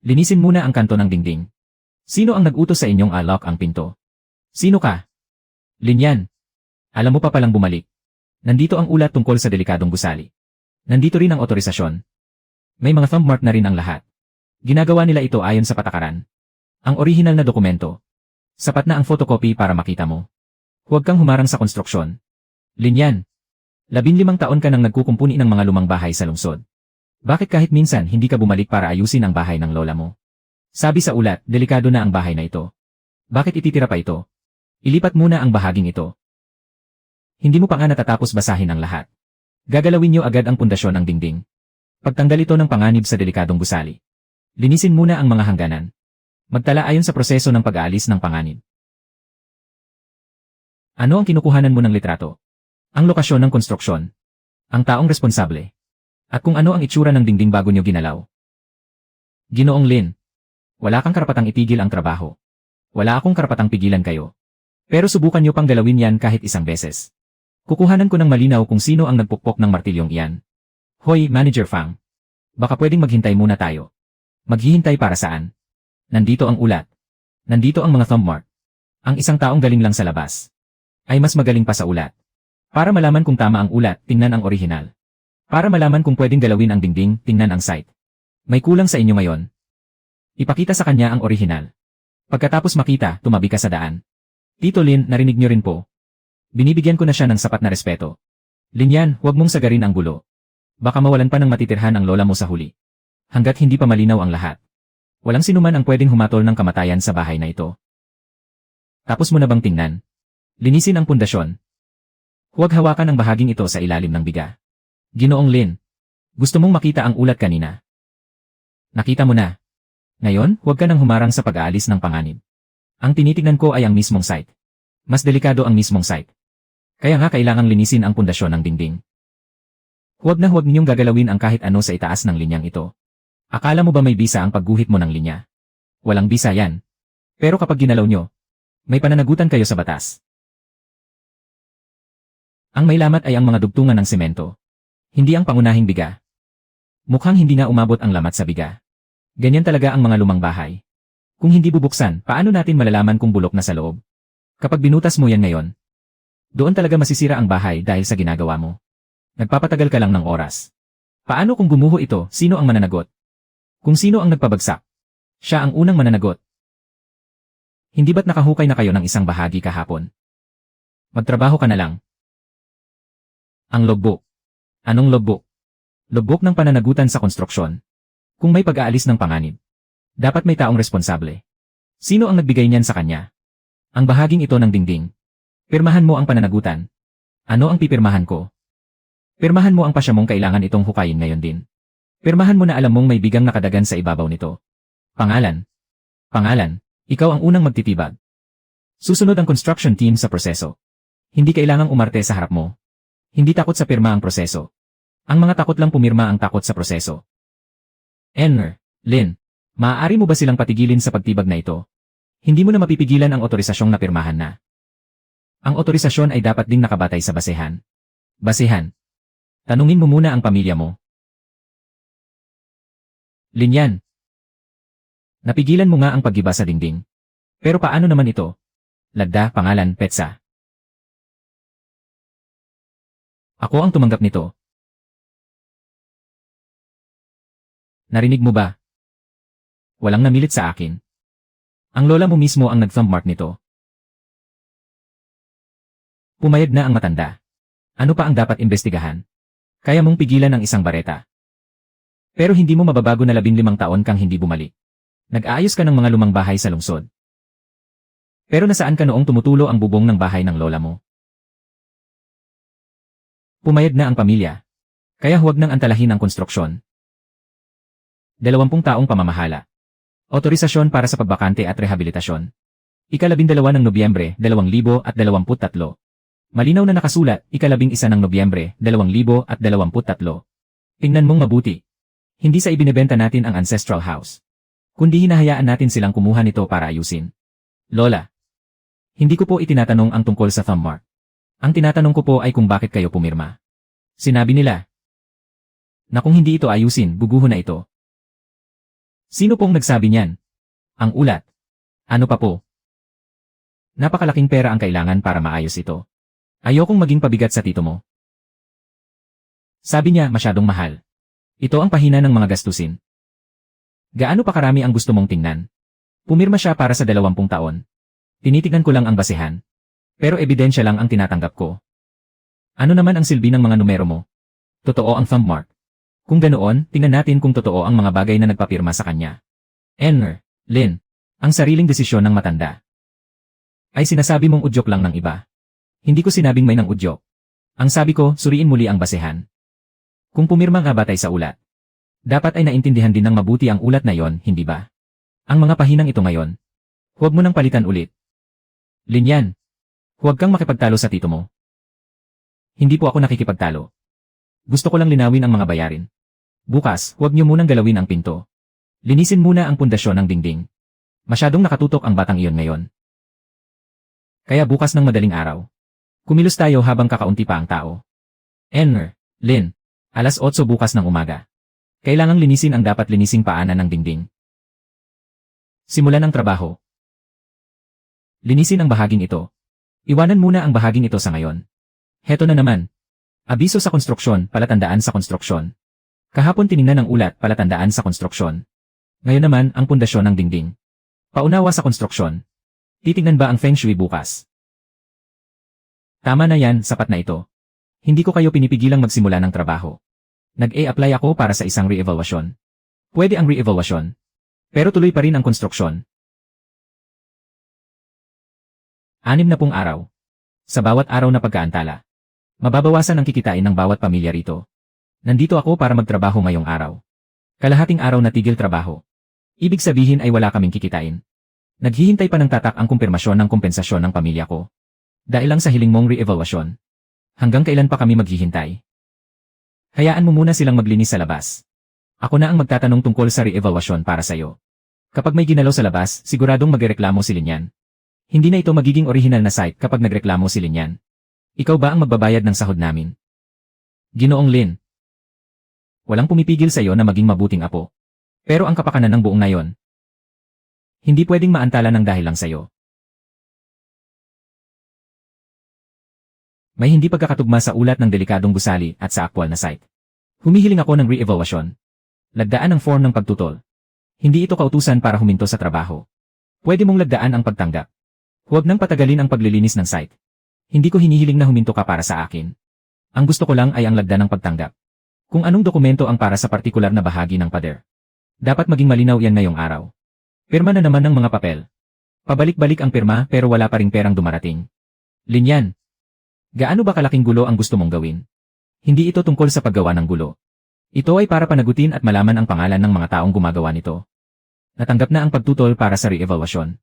Linisin muna ang kanto ng dingding. Sino ang nag-utos sa inyong lock ang pinto? Sino ka? Linyan. Alam mo pa palang bumalik. Nandito ang ulat tungkol sa delikadong gusali. Nandito rin ang otorisasyon. May mga thumbmark na rin ang lahat. Ginagawa nila ito ayon sa patakaran. Ang orihinal na dokumento. Sapat na ang photocopy para makita mo. Huwag kang humarang sa konstruksyon. Linyan. 15 taon ka nang nagkukumpuni ng mga lumang bahay sa lungsod. Bakit kahit minsan hindi ka bumalik para ayusin ang bahay ng lola mo? Sabi sa ulat, delikado na ang bahay na ito. Bakit ititira pa ito? Ilipat muna ang bahaging ito. Hindi mo pa nga natatapos basahin ang lahat. Gagalawin niyo agad ang pundasyon ng dingding. Pagtanggal ito ng panganib sa delikadong gusali. Linisin muna ang mga hangganan. Magtala ayon sa proseso ng pag-aalis ng panganib. Ano ang kinukuhanan mo ng litrato? Ang lokasyon ng konstruksyon. Ang taong responsable. At kung ano ang itsura ng dingding bago niyo ginalaw. Ginoong Lin. Wala kang karapatang itigil ang trabaho. Wala akong karapatang pigilan kayo. Pero subukan niyo pang galawin yan kahit isang beses. Kukuhanan ko ng malinaw kung sino ang nagpukpok ng martilyong iyan. Hoy, Manager Fang. Baka pwedeng maghintay muna tayo. Maghihintay para saan? Nandito ang ulat. Nandito ang mga thumbmark. Ang isang taong galing lang sa labas. Ay mas magaling pa sa ulat. Para malaman kung tama ang ulat, tingnan ang orihinal. Para malaman kung pwedeng galawin ang dingding, tingnan ang site. May kulang sa inyo ngayon. Ipakita sa kanya ang orihinal. Pagkatapos makita, tumabi ka sa daan. Tito Lin, narinig niyo rin po. Binibigyan ko na siya ng sapat na respeto. Linyan, huwag mong sagarin ang gulo. Baka mawalan pa ng matitirhan ang lola mo sa huli. Hanggat hindi pa malinaw ang lahat. Walang sinuman ang pwedeng humatol ng kamatayan sa bahay na ito. Tapos mo na bang tingnan? Linisin ang pundasyon. Huwag hawakan ang bahaging ito sa ilalim ng biga. Ginoong Lin. Gusto mong makita ang ulat kanina. Nakita mo na. Ngayon, huwag ka nang humarang sa pag-aalis ng panganib. Ang tinitignan ko ay ang mismong site. Mas delikado ang mismong site. Kaya nga kailangang linisin ang pundasyon ng dingding. Huwag na huwag ninyong gagalawin ang kahit ano sa itaas ng linyang ito. Akala mo ba may bisa ang pagguhit mo ng linya? Walang bisa yan. Pero kapag ginalaw nyo, may pananagutan kayo sa batas. Ang may lamat ay ang mga dugtungan ng semento. Hindi ang pangunahing biga. Mukhang hindi na umabot ang lamat sa biga. Ganyan talaga ang mga lumang bahay. Kung hindi bubuksan, paano natin malalaman kung bulok na sa loob? Kapag binutas mo yan ngayon, doon talaga masisira ang bahay dahil sa ginagawa mo. Nagpapatagal ka lang ng oras. Paano kung gumuho ito, sino ang mananagot? Kung sino ang nagpabagsak? Siya ang unang mananagot. Hindi ba't nakahukay na kayo ng isang bahagi kahapon? Magtrabaho ka na lang. Ang logbook. Anong logbook? Logbook ng pananagutan sa konstruksyon. Kung may pag-aalis ng panganib, dapat may taong responsable. Sino ang nagbigay niyan sa kanya? Ang bahaging ito ng dingding. Pirmahan mo ang pananagutan. Ano ang pipirmahan ko? Pirmahan mo ang pasya mong kailangan itong hukayin ngayon din. Pirmahan mo na alam mong may bigang nakadagan sa ibabaw nito. Pangalan. Pangalan. Ikaw ang unang magtitibag. Susunod ang construction team sa proseso. Hindi kailangang umarte sa harap mo. Hindi takot sa pirma ang proseso. Ang mga takot lang pumirma ang takot sa proseso. Lin, maaari mo ba silang patigilin sa pagtibag na ito? Hindi mo na mapipigilan ang otorisasyong napirmahan na. Ang otorisasyon ay dapat ding nakabatay sa basehan. Basehan. Tanungin mo muna ang pamilya mo. Linyan. Napigilan mo nga ang paggiba sa dingding. Pero paano naman ito? Lagda, pangalan, petsa. Ako ang tumanggap nito. Narinig mo ba? Walang namilit sa akin. Ang lola mo mismo ang nag-thumbmark nito. Pumayag na ang matanda. Ano pa ang dapat imbestigahan? Kaya mong pigilan ang isang bareta. Pero hindi mo mababago na 15 taon kang hindi bumalik. Nag-aayos ka ng mga lumang bahay sa lungsod. Pero nasaan ka noong tumutulo ang bubong ng bahay ng lola mo? Pumayag na ang pamilya. Kaya huwag nang antalahin ang konstruksyon. 20 taong pamamahala. Otorisasyon para sa pagbakante at rehabilitasyon. Ika-12 ng Nobyembre, 2023. Malinaw na nakasulat, ika-11 ng Nobyembre, 2023. Tingnan mong mabuti. Hindi sa ibinebenta natin ang ancestral house. Kundi hinahayaan natin silang kumuha nito para ayusin. Lola. Hindi ko po itinatanong ang tungkol sa thumbmark. Ang tinatanong ko po ay kung bakit kayo pumirma. Sinabi nila na kung hindi ito ayusin, guguho na ito. Sino pong nagsabi niyan? Ang ulat. Ano pa po? Napakalaking pera ang kailangan para maayos ito. Ayokong maging pabigat sa tito mo. Sabi niya masyadong mahal. Ito ang pahina ng mga gastusin. Gaano pa karami ang gusto mong tingnan? Pumirma siya para sa 20 taon. Tinitignan ko lang ang basehan. Pero ebidensya lang ang tinatanggap ko. Ano naman ang silbi ng mga numero mo? Totoo ang thumb mark. Kung ganoon, tingnan natin kung totoo ang mga bagay na nagpapirma sa kanya. Lynn, ang sariling desisyon ng matanda. Ay sinasabi mong udyok lang ng iba. Hindi ko sinabing may ng udyok. Ang sabi ko, suriin muli ang basehan. Kung pumirma nga batay sa ulat, dapat ay naintindihan din ng mabuti ang ulat na yon, hindi ba? Ang mga pahinang ito ngayon, huwag mo nang palitan ulit. Lynn, huwag kang makipagtalo sa tito mo. Hindi po ako nakikipagtalo. Gusto ko lang linawin ang mga bayarin. Bukas, huwag niyo munang galawin ang pinto. Linisin muna ang pundasyon ng dingding. Masyadong nakatutok ang batang iyon ngayon. Kaya bukas ng madaling araw, kumilos tayo habang kakaunti pa ang tao. Lynn, 8:00 bukas ng umaga. Kailangang linisin ang dapat linising paanan ng dingding. Simulan ang trabaho. Linisin ang bahaging ito. Iwanan muna ang bahaging ito sa ngayon. Heto na naman. Abiso sa konstruksyon, palatandaan sa konstruksyon. Kahapon tiningnan ang ulat, palatandaan sa konstruksyon. Ngayon naman ang pundasyon ng dingding. Paunawa sa konstruksyon. Titignan ba ang feng shui bukas? Tama na yan, sapat na ito. Hindi ko kayo pinipigilang magsimula ng trabaho. Nag-e-apply ako para sa isang re-evaluation. Pwede ang re-evaluation. Pero tuloy pa rin ang konstruksyon. 60 araw. Sa bawat araw na pagkaantala, mababawasan ang kikitain ng bawat pamilya rito. Nandito ako para magtrabaho ngayong araw. Kalahating araw na tigil trabaho. Ibig sabihin ay wala kaming kikitain. Naghihintay pa ng tatak ang kumpirmasyon ng kompensasyon ng pamilya ko. Dahil lang sa hiling mong re-evaluation. Hanggang kailan pa kami maghihintay? Hayaan mo muna silang maglinis sa labas. Ako na ang magtatanong tungkol sa re-evaluation para sa'yo. Kapag may ginalaw sa labas, siguradong magreklamo si Linyan. Hindi na ito magiging original na site kapag nagreklamo si Linyan. Ikaw ba ang magbabayad ng sahod namin? Ginoong Lynn. Walang pumipigil sa'yo na maging mabuting apo. Pero ang kapakanan ng buong nayon, hindi pwedeng maantala ng dahil lang sa'yo. May hindi pagkakatugma sa ulat ng delikadong gusali at sa aktwal na site. Humihiling ako ng re-evaluation. Lagdaan ang form ng pagtutol. Hindi ito kautusan para huminto sa trabaho. Pwede mong lagdaan ang pagtanggap. Huwag nang patagalin ang paglilinis ng site. Hindi ko hinihiling na huminto ka para sa akin. Ang gusto ko lang ay ang lagda ng pagtanggap. Kung anong dokumento ang para sa partikular na bahagi ng pader. Dapat maging malinaw yan ngayong araw. Pirma na naman ng mga papel. Pabalik-balik ang pirma pero wala pa ring perang dumarating. Linyan. Gaano ba kalaking gulo ang gusto mong gawin? Hindi ito tungkol sa paggawa ng gulo. Ito ay para panagutin at malaman ang pangalan ng mga taong gumagawa nito. Natanggap na ang pagtutol para sa re-evaluation.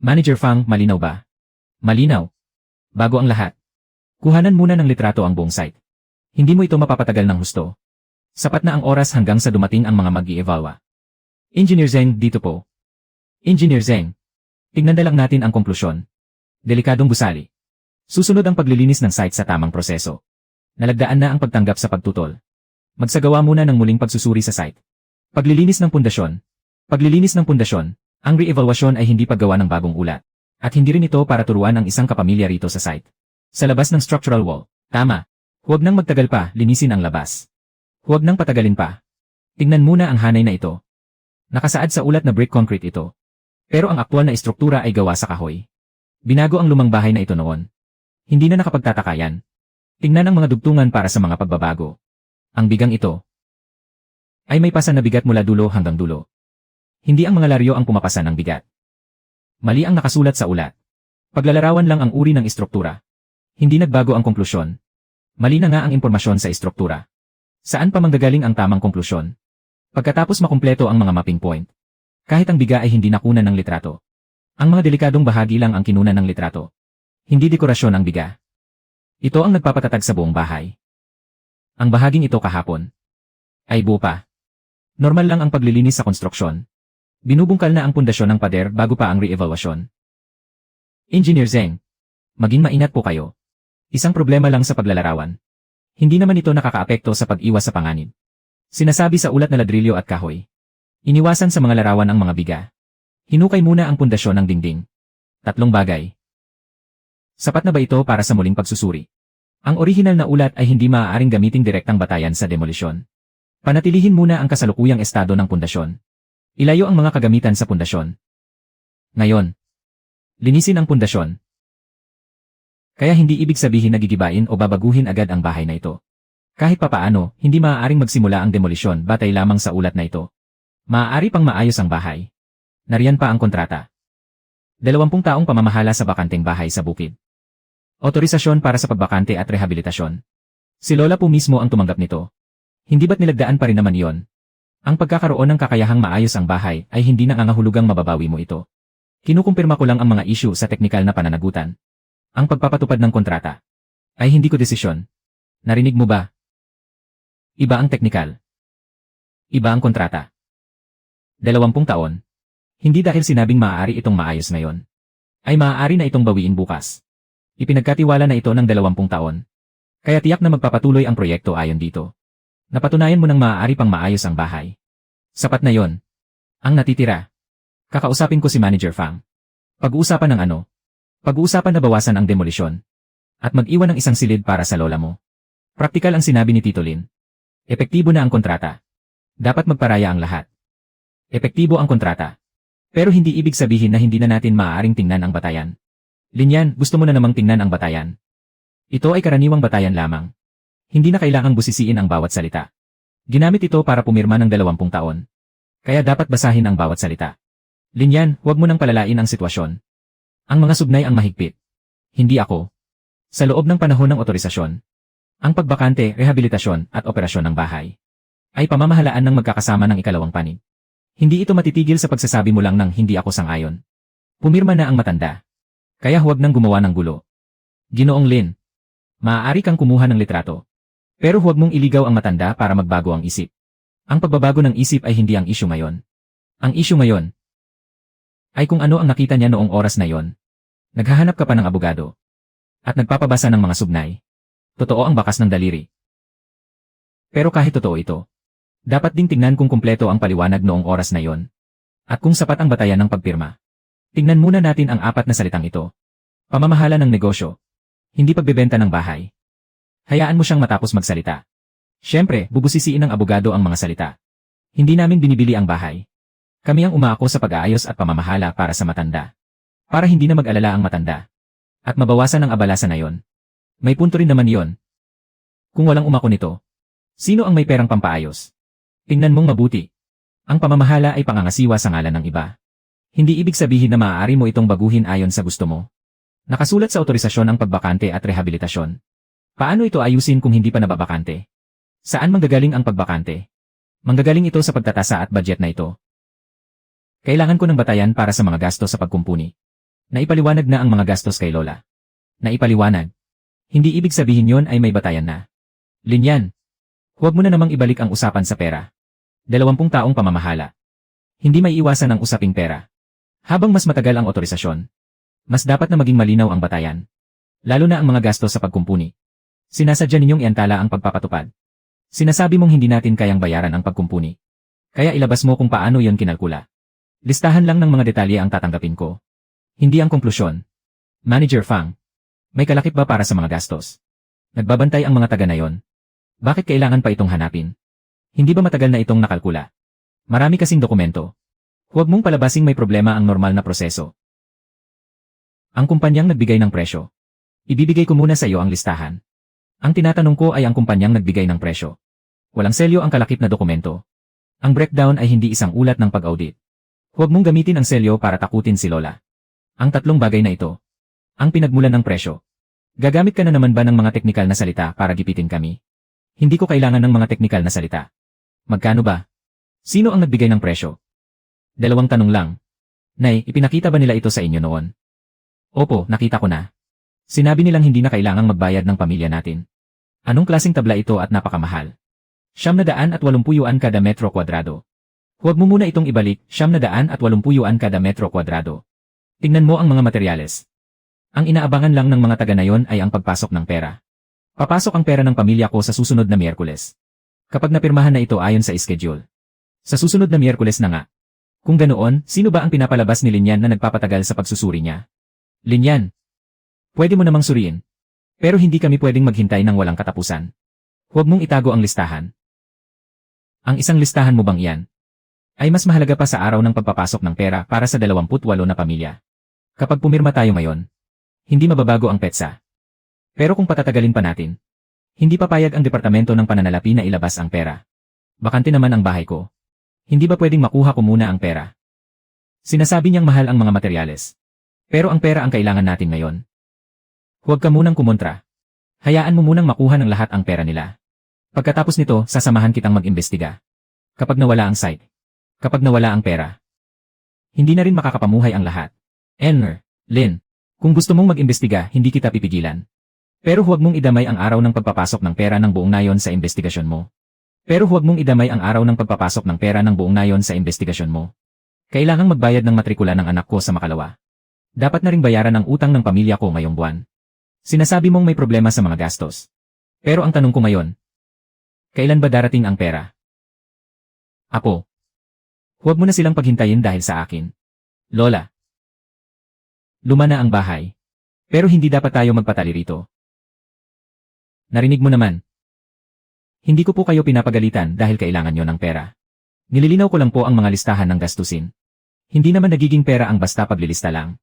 Manager Fang, malinaw ba? Malinaw. Bago ang lahat. Kuhanan muna ng litrato ang buong site. Hindi mo ito mapapatagal ng husto. Sapat na ang oras hanggang sa dumating ang mga mag-i-evalwa. Engineer Zeng, dito po. Engineer Zeng. Tignan na lang natin ang konklusyon. Delikadong gusali. Susunod ang paglilinis ng site sa tamang proseso. Nalagdaan na ang pagtanggap sa pagtutol. Magsagawa muna ng muling pagsusuri sa site. Paglilinis ng pundasyon. Paglilinis ng pundasyon, ang re-evaluation ay hindi paggawa ng bagong ulat. At hindi rin ito para turuan ang isang kapamilya rito sa site. Sa labas ng structural wall, tama. Huwag nang magtagal pa, linisin ang labas. Huwag nang patagalin pa. Tingnan muna ang hanay na ito. Nakasaad sa ulat na brick concrete ito. Pero ang aktwal na istruktura ay gawa sa kahoy. Binago ang lumang bahay na ito noon. Hindi na nakapagtatakayan. Tingnan ang mga dugtungan para sa mga pagbabago. Ang bigang ito ay may pasa na bigat mula dulo hanggang dulo. Hindi ang mga laryo ang pumapasa ng bigat. Mali ang nakasulat sa ulat. Paglalarawan lang ang uri ng istruktura. Hindi nagbago ang konklusyon. Mali na nga ang impormasyon sa istruktura. Saan pa manggagaling ang tamang konklusyon? Pagkatapos makumpleto ang mga mapping point. Kahit ang biga ay hindi nakunan ng litrato. Ang mga delikadong bahagi lang ang kinunan ng litrato. Hindi dekorasyon ang biga. Ito ang nagpapatatag sa buong bahay. Ang bahaging ito kahapon ay buo pa. Normal lang ang paglilinis sa konstruksyon. Binubungkal na ang pundasyon ng pader bago pa ang re-evaluation. Engineer Zeng, maging maingat po kayo. Isang problema lang sa paglalarawan. Hindi naman ito nakakaapekto sa pag-iwas sa panganib. Sinasabi sa ulat na ladrilyo at kahoy. Iniwasan sa mga larawan ang mga biga. Hinukay muna ang pundasyon ng dingding. 3 bagay. Sapat na ba ito para sa muling pagsusuri? Ang orihinal na ulat ay hindi maaaring gamiting direktang batayan sa demolisyon. Panatilihin muna ang kasalukuyang estado ng pundasyon. Ilayo ang mga kagamitan sa pundasyon. Ngayon, linisin ang pundasyon. Kaya hindi ibig sabihin na gigibain o babaguhin agad ang bahay na ito. Kahit papaano, hindi maaaring magsimula ang demolisyon batay lamang sa ulat na ito. Maaari pang maayos ang bahay. Nariyan pa ang kontrata. 20 taong pamamahala sa bakanteng bahay sa bukid. Otorisasyon para sa pagbakante at rehabilitasyon. Si Lola po mismo ang tumanggap nito. Hindi ba't nilagdaan pa rin naman iyon? Ang pagkakaroon ng kakayahang maayos ang bahay ay hindi nangangahulugang mababawi mo ito. Kinukumpirma ko lang ang mga issue sa teknikal na pananagutan. Ang pagpapatupad ng kontrata ay hindi ko desisyon. Narinig mo ba? Iba ang teknikal. Iba ang kontrata. 20 taon. Hindi dahil sinabing maaari itong maayos ngayon. Ay maaari na itong bawiin bukas. Ipinagkatiwala na ito ng 20 taon. Kaya tiyak na magpapatuloy ang proyekto ayon dito. Napatunayan mo ng maaari pang maayos ang bahay. Sapat na yon. Ang natitira. Kakausapin ko si Manager Fang. Pag-uusapan ng ano? Pag-uusapan na bawasan ang demolisyon. At mag-iwan ng isang silid para sa lola mo. Praktikal ang sinabi ni Tito Lin. Epektibo na ang kontrata. Dapat magparaya ang lahat. Epektibo ang kontrata. Pero hindi ibig sabihin na hindi na natin maaaring tingnan ang batayan. Linyan, gusto mo na namang tingnan ang batayan. Ito ay karaniwang batayan lamang. Hindi na kailangang busisiin ang bawat salita. Ginamit ito para pumirma ng 20 taon. Kaya dapat basahin ang bawat salita. Linyan, huwag mo nang palalain ang sitwasyon. Ang mga sugnay ang mahigpit. Hindi ako. Sa loob ng panahon ng otorisasyon, ang pagbakante, rehabilitasyon at operasyon ng bahay ay pamamahalaan ng magkakasama ng ikalawang panig. Hindi ito matitigil sa pagsasabi mo lang ng hindi ako sang-ayon. Pumirma na ang matanda. Kaya huwag nang gumawa ng gulo. Ginoong Lin, maaari kang kumuha ng litrato. Pero huwag mong iligaw ang matanda para magbago ang isip. Ang pagbabago ng isip ay hindi ang issue ngayon. Ang issue ngayon ay kung ano ang nakita niya noong oras na yon. Naghahanap ka pa ng abogado. At nagpapabasa ng mga sugnay. Totoo ang bakas ng daliri. Pero kahit totoo ito, dapat ding tingnan kung kumpleto ang paliwanag noong oras na yon. At kung sapat ang batayan ng pagpirma. Tingnan muna natin ang 4 na salitang ito. Pamamahala ng negosyo. Hindi pagbebenta ng bahay. Hayaan mo siyang matapos magsalita. Siyempre, bubusisiin ng abogado ang mga salita. Hindi namin binibili ang bahay. Kami ang umaako sa pag-aayos at pamamahala para sa matanda. Para hindi na mag-alala ang matanda. At mabawasan ang abala sa nayon. May punto rin naman yon. Kung walang umako nito, sino ang may perang pampaayos? Tingnan mong mabuti. Ang pamamahala ay pangangasiwa sa ngalan ng iba. Hindi ibig sabihin na maaari mo itong baguhin ayon sa gusto mo. Nakasulat sa otorisasyon ang pagbakante at rehabilitasyon. Paano ito ayusin kung hindi pa nababakante? Saan manggagaling ang pagbakante? Manggagaling ito sa pagtatasa at budget na ito. Kailangan ko ng batayan para sa mga gastos sa pagkumpuni. Naipaliwanag na ang mga gastos kay Lola. Naipaliwanag. Hindi ibig sabihin yon ay may batayan na. Linyan. Huwag mo na namang ibalik ang usapan sa pera. 20 taong pamamahala. Hindi may iwasan ang usaping pera. Habang mas matagal ang otorisasyon, mas dapat na maging malinaw ang batayan. Lalo na ang mga gastos sa pagkumpuni. Sinasadya ninyong iantala ang pagpapatupad. Sinasabi mong hindi natin kayang bayaran ang pagkumpuni. Kaya ilabas mo kung paano yon kinalkula. Listahan lang ng mga detalye ang tatanggapin ko. Hindi ang konklusyon. Manager Fang, may kalakip ba para sa mga gastos? Nagbabantay ang mga taga na yon. Bakit kailangan pa itong hanapin? Hindi ba matagal na itong nakalkula? Marami kasing dokumento. Huwag mong palabasing may problema ang normal na proseso. Ang kumpanyang nagbigay ng presyo. Ibibigay ko muna sa iyo ang listahan. Ang tinatanong ko ay ang kumpanyang nagbigay ng presyo. Walang selyo ang kalakip na dokumento. Ang breakdown ay hindi isang ulat ng pag-audit. Huwag mong gamitin ang selyo para takutin si Lola. Ang 3 bagay na ito. Ang pinagmulan ng presyo. Gagamit ka na naman ba ng mga teknikal na salita para gipitin kami? Hindi ko kailangan ng mga teknikal na salita. Magkano ba? Sino ang nagbigay ng presyo? 2 tanong lang. Nay, ipinakita ba nila ito sa inyo noon? Opo, nakita ko na. Sinabi nilang hindi na kailangang magbayad ng pamilya natin. Anong klaseng tabla ito at napakamahal? 780 yuan kada metro kwadrado. Huwag mo muna itong ibalik, 780 yuan kada metro kwadrado. Tingnan mo ang mga materyales. Ang inaabangan lang ng mga taga na yon ay ang pagpasok ng pera. Papasok ang pera ng pamilya ko sa susunod na Miyerkules. Kapag napirmahan na ito ayon sa schedule. Sa susunod na Miyerkules na nga. Kung ganoon, sino ba ang pinapalabas ni Linyan na nagpapatagal sa pagsusuri niya? Linyan. Pwede mo namang suriin. Pero hindi kami pwedeng maghintay ng walang katapusan. Huwag mong itago ang listahan. Ang isang listahan mo bang iyan ay mas mahalaga pa sa araw ng pagpapasok ng pera para sa 28 na pamilya. Kapag pumirma tayo ngayon, hindi mababago ang petsa. Pero kung patatagalin pa natin, hindi papayag ang departamento ng pananalapi na ilabas ang pera. Bakante naman ang bahay ko. Hindi ba pwedeng makuha ko muna ang pera? Sinasabi niyang mahal ang mga materyales. Pero ang pera ang kailangan natin ngayon. Huwag ka munang kumontra. Hayaan mo munang makuha ng lahat ang pera nila. Pagkatapos nito, sasamahan kitang mag-imbestiga. Kapag nawala ang site. Kapag nawala ang pera. Hindi na rin makakapamuhay ang lahat. Lynn, kung gusto mong mag-imbestiga, hindi kita pipigilan. Pero huwag mong idamay ang araw ng pagpapasok ng pera ng buong nayon sa investigasyon mo. Kailangang magbayad ng matrikula ng anak ko sa Makalawa. Dapat na ring bayaran ang utang ng pamilya ko ngayong buwan. Sinasabi mong may problema sa mga gastos. Pero ang tanong ko ngayon, kailan ba darating ang pera? Apo, huwag mo na silang paghintayin dahil sa akin. Lola, luma na ang bahay. Pero hindi dapat tayo magpatali rito. Narinig mo naman. Hindi ko po kayo pinapagalitan dahil kailangan nyo ng pera. Nililinaw ko lang po ang mga listahan ng gastusin. Hindi naman nagiging pera ang basta paglilista lang.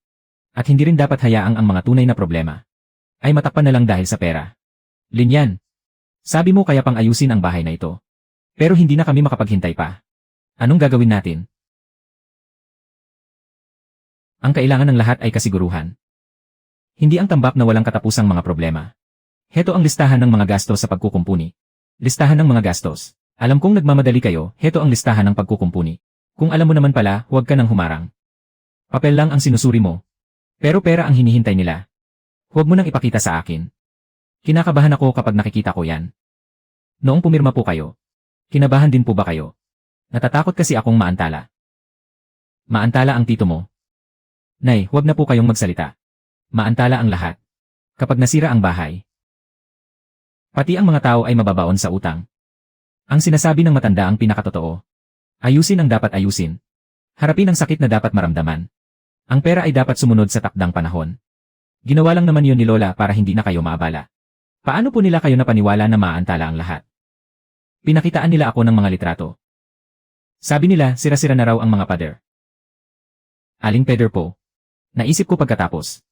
At hindi rin dapat hayaang ang mga tunay na problema ay matakpan na lang dahil sa pera. Linyan, sabi mo kaya pang ayusin ang bahay na ito. Pero hindi na kami makapaghintay pa. Anong gagawin natin? Ang kailangan ng lahat ay kasiguruhan. Hindi ang tambak na walang katapusang mga problema. Heto ang listahan ng mga gastos sa pagkukumpuni. Listahan ng mga gastos. Alam kong nagmamadali kayo, heto ang listahan ng pagkukumpuni. Kung alam mo naman pala, huwag ka nang humarang. Papel lang ang sinusuri mo. Pero pera ang hinihintay nila. Huwag mo nang ipakita sa akin. Kinakabahan ako kapag nakikita ko yan. Noong pumirma po kayo, kinabahan din po ba kayo? Natatakot kasi akong maantala. Maantala ang tito mo. Nay, huwag na po kayong magsalita. Maantala ang lahat. Kapag nasira ang bahay, pati ang mga tao ay mababaon sa utang. Ang sinasabi ng matanda ang pinakatotoo. Ayusin ang dapat ayusin. Harapin ang sakit na dapat maramdaman. Ang pera ay dapat sumunod sa takdang panahon. Ginawa lang naman yun ni Lola para hindi na kayo maabala. Paano po nila kayo napaniwala na maantala ang lahat? Pinakitaan nila ako ng mga litrato. Sabi nila, sira-sira na raw ang mga pader. Aling pader po? Naisip ko pagkatapos.